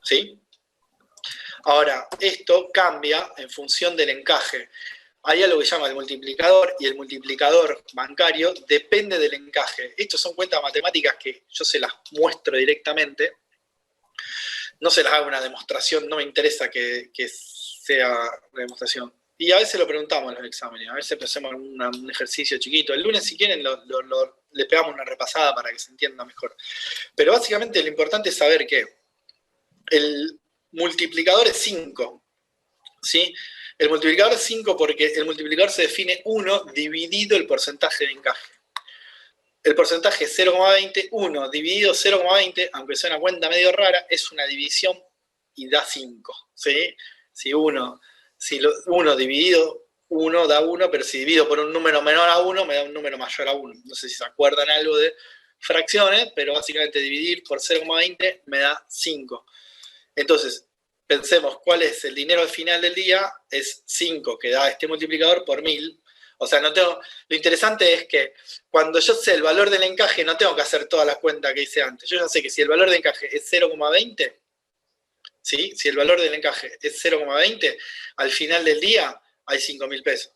¿Sí? Ahora, esto cambia en función del encaje. Hay algo que se llama el multiplicador, y el multiplicador bancario depende del encaje. Estas son cuentas matemáticas que yo se las muestro directamente. No se las hago una demostración, no me interesa que sea una demostración. Y a veces lo preguntamos en los exámenes, a veces hacemos un ejercicio chiquito. El lunes, si quieren, le pegamos una repasada para que se entienda mejor. Pero básicamente lo importante es saber que el multiplicador es 5, ¿sí? El multiplicador es 5 porque el multiplicador se define 1 dividido el porcentaje de encaje. El porcentaje es 0,20, 1 dividido 0,20, aunque sea una cuenta medio rara, es una división y da 5, ¿sí? Si 1 dividido 1 da 1, pero si divido por un número menor a 1, me da un número mayor a 1. No sé si se acuerdan algo de fracciones, pero básicamente dividir por 0,20 me da 5. Entonces, pensemos cuál es el dinero al final del día, es 5, que da este multiplicador por 1.000. O sea, lo interesante es que cuando yo sé el valor del encaje, no tengo que hacer toda la cuenta que hice antes. Yo ya sé que si el valor de encaje es 0,20, ¿sí? Si el valor del encaje es 0,20, al final del día hay 5.000 pesos.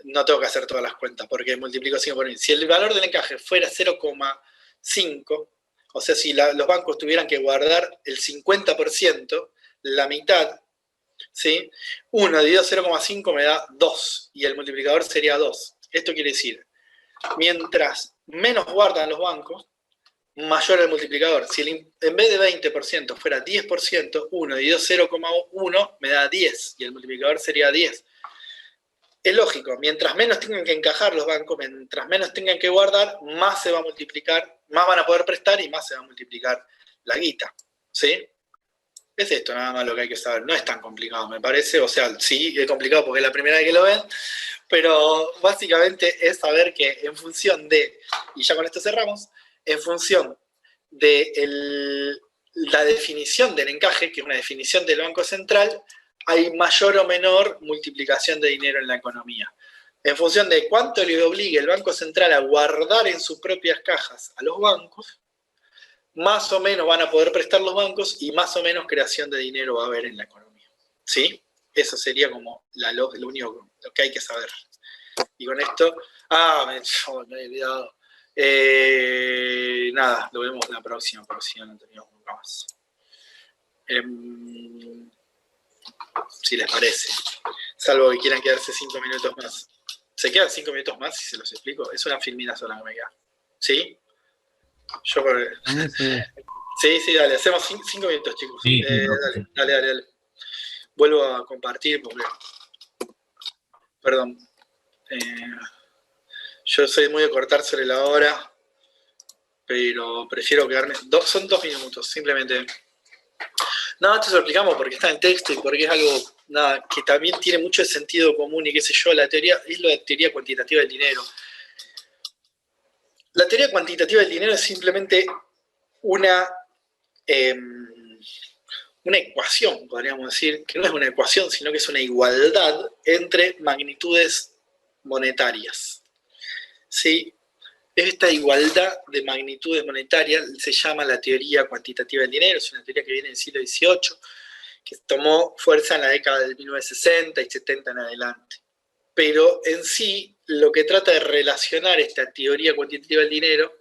No tengo que hacer todas las cuentas porque multiplico 5 por 1.000. Si el valor del encaje fuera 0,5, o sea, si los bancos tuvieran que guardar el 50%, la mitad, ¿sí? 1 dividido 0,5 me da 2, y el multiplicador sería 2. Esto quiere decir, mientras menos guardan los bancos, mayor el multiplicador. Si en vez de 20% fuera 10%, 1 dividido 0,1 me da 10, y el multiplicador sería 10. Es lógico, mientras menos tengan que encajar los bancos, mientras menos tengan que guardar, más se va a multiplicar, más van a poder prestar y más se va a multiplicar la guita, ¿sí? Es esto nada más lo que hay que saber. No es tan complicado, me parece. O sea, sí, es complicado porque es la primera vez que lo ven, pero básicamente es saber que en función de, y ya con esto cerramos, en función de la definición del encaje, que es una definición del Banco Central, hay mayor o menor multiplicación de dinero en la economía. En función de cuánto le obligue el Banco Central a guardar en sus propias cajas a los bancos, más o menos van a poder prestar los bancos y más o menos creación de dinero va a haber en la economía. ¿Sí? Eso sería como lo único lo que hay que saber. Y con esto... me he olvidado. Nada, lo vemos la próxima, no teníamos nunca más. Si les parece. Salvo que quieran quedarse 5 minutos más. ¿Se quedan 5 minutos más si se los explico? Es una filmina sola que me queda. ¿Sí? Yo sí, dale, hacemos 5 minutos, chicos. Sí, dale. Vuelvo a compartir porque... Perdón. Yo soy muy de cortar sobre la hora, pero prefiero quedarme... Son 2 minutos, simplemente. No, esto se lo explicamos porque está en el texto y porque es algo que también tiene mucho sentido común y qué sé yo. La teoría es la teoría cuantitativa del dinero. La teoría cuantitativa del dinero es simplemente una ecuación, podríamos decir, que no es una ecuación, sino que es una igualdad entre magnitudes monetarias. ¿Sí? Esta igualdad de magnitudes monetarias se llama la teoría cuantitativa del dinero, es una teoría que viene del siglo XVIII, que tomó fuerza en la década de 1960 y 70 en adelante. Pero en sí, lo que trata de relacionar esta teoría cuantitativa del dinero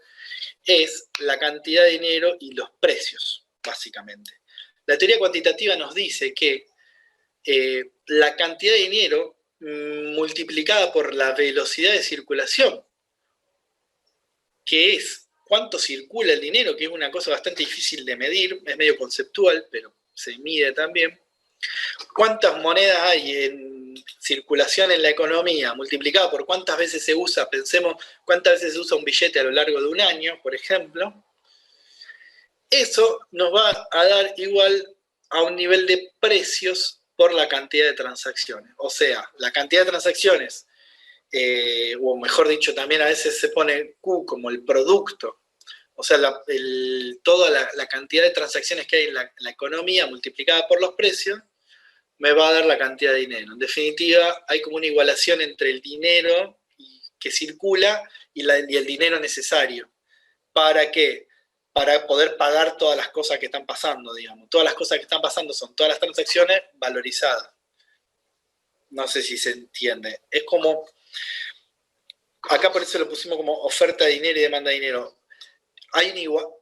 es la cantidad de dinero y los precios, básicamente. La teoría cuantitativa nos dice que la cantidad de dinero multiplicada por la velocidad de circulación, que es cuánto circula el dinero, que es una cosa bastante difícil de medir, es medio conceptual, pero se mide también. ¿Cuántas monedas hay en circulación en la economía? Multiplicado por cuántas veces se usa, pensemos cuántas veces se usa un billete a lo largo de un año, por ejemplo. Eso nos va a dar igual a un nivel de precios por la cantidad de transacciones. O sea, la cantidad de transacciones, o mejor dicho, también a veces se pone Q como el producto. O sea, toda la cantidad de transacciones que hay en la economía multiplicada por los precios me va a dar la cantidad de dinero. En definitiva, hay como una igualación entre el dinero que circula y el dinero necesario. ¿Para qué? Para poder pagar todas las cosas que están pasando, digamos. Todas las cosas que están pasando son todas las transacciones valorizadas. No sé si se entiende. Es como, acá por eso lo pusimos como oferta de dinero y demanda de dinero.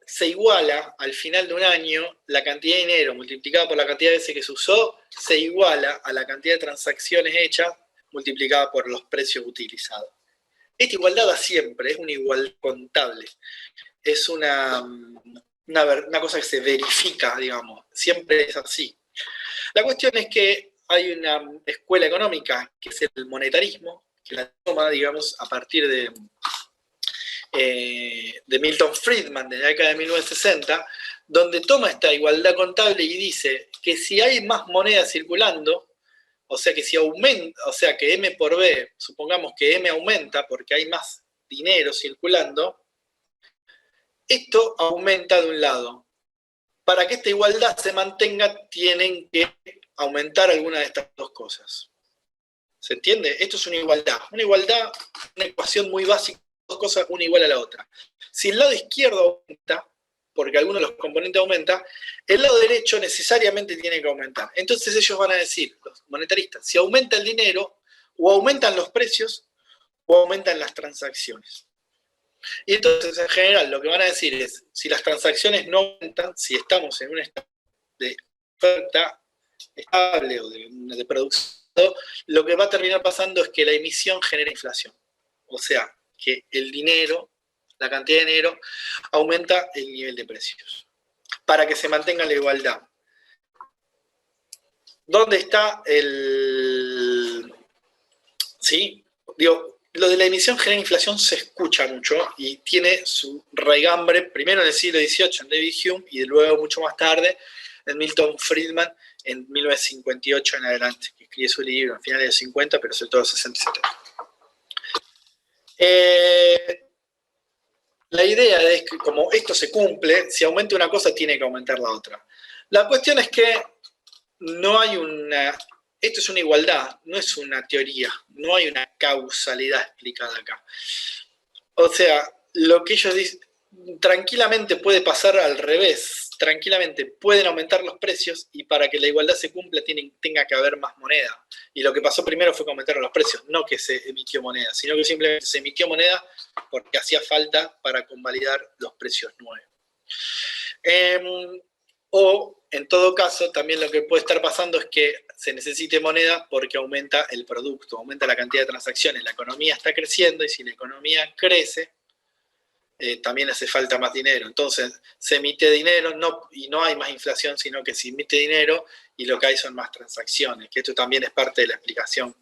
Se iguala al final de un año la cantidad de dinero multiplicada por la cantidad de veces que se usó, se iguala a la cantidad de transacciones hechas multiplicada por los precios utilizados. Esta igualdad da siempre, es una igualdad contable. Es una cosa que se verifica, digamos, siempre es así. La cuestión es que hay una escuela económica, que es el monetarismo, que la toma, digamos, a partir de Milton Friedman, de la década de 1960, donde toma esta igualdad contable y dice que si hay más monedas circulando, o sea que si aumenta, o sea que M por B, supongamos que M aumenta porque hay más dinero circulando, esto aumenta de un lado. Para que esta igualdad se mantenga, tienen que aumentar alguna de estas dos cosas. ¿Se entiende? Esto es una igualdad. Una igualdad, una ecuación muy básica, dos cosas, una igual a la otra. Si el lado izquierdo aumenta, porque alguno de los componentes aumenta, el lado derecho necesariamente tiene que aumentar. Entonces ellos van a decir, los monetaristas, si aumenta el dinero, o aumentan los precios, o aumentan las transacciones. Y entonces, en general, lo que van a decir es, si las transacciones no aumentan, si estamos en un estado de oferta estable o de producción, lo que va a terminar pasando es que la emisión genera inflación. O sea, que el dinero, la cantidad de dinero, aumenta el nivel de precios. Para que se mantenga la igualdad. ¿Dónde está el...? ¿Sí? Digo, lo de la emisión genera inflación se escucha mucho y tiene su raigambre primero en el siglo XVIII en David Hume y luego mucho más tarde en Milton Friedman en 1958 en adelante, que escribe su libro a finales de los 50, pero sobre todo en los 60 y 70. La idea es que como esto se cumple, si aumenta una cosa tiene que aumentar la otra. La cuestión es que no hay una... Esto es una igualdad, no es una teoría, no hay una causalidad explicada acá. O sea, lo que ellos dicen, tranquilamente puede pasar al revés, tranquilamente pueden aumentar los precios y para que la igualdad se cumpla tenga que haber más moneda. Y lo que pasó primero fue que aumentaron los precios, no que se emitió moneda, sino que simplemente se emitió moneda porque hacía falta para convalidar los precios nuevos. O, en todo caso, también lo que puede estar pasando es que se necesite moneda porque aumenta el producto, aumenta la cantidad de transacciones. La economía está creciendo y si la economía crece, también hace falta más dinero. Entonces, se emite dinero y no hay más inflación, sino que se emite dinero y lo que hay son más transacciones, que esto también es parte de la explicación,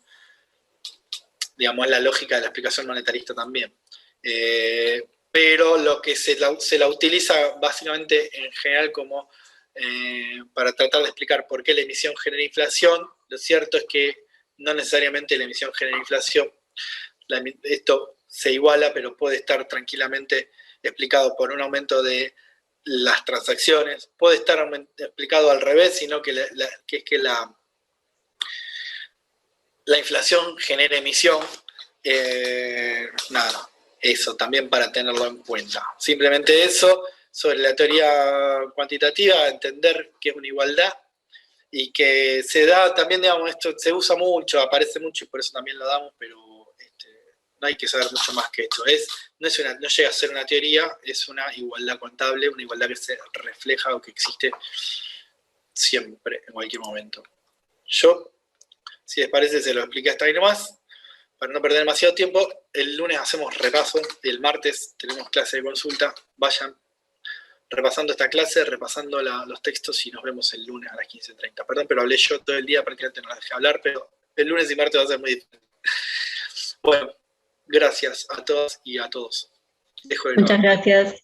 digamos, es la lógica de la explicación monetarista también. Pero lo que se la utiliza básicamente en general como para tratar de explicar por qué la emisión genera inflación. Lo cierto es que no necesariamente la emisión genera inflación. Esto se iguala, pero puede estar tranquilamente explicado por un aumento de las transacciones. Puede estar explicado al revés, sino que es que la inflación genera emisión. Nada, eso también para tenerlo en cuenta. Simplemente eso, sobre la teoría cuantitativa, entender que es una igualdad y que se da también, digamos, esto se usa mucho, aparece mucho y por eso también lo damos, pero no hay que saber mucho más que esto. No llega a ser una teoría, es una igualdad contable, una igualdad que se refleja o que existe siempre, en cualquier momento. Yo, si les parece, se lo expliqué hasta ahí nomás. Para no perder demasiado tiempo, el lunes hacemos repaso, el martes tenemos clase de consulta, vayan repasando esta clase, repasando los textos y nos vemos el lunes a las 15:30. Perdón, pero hablé yo todo el día, prácticamente no la dejé hablar, pero el lunes y martes va a ser muy diferente. Bueno, gracias a todas y a todos. Muchas gracias.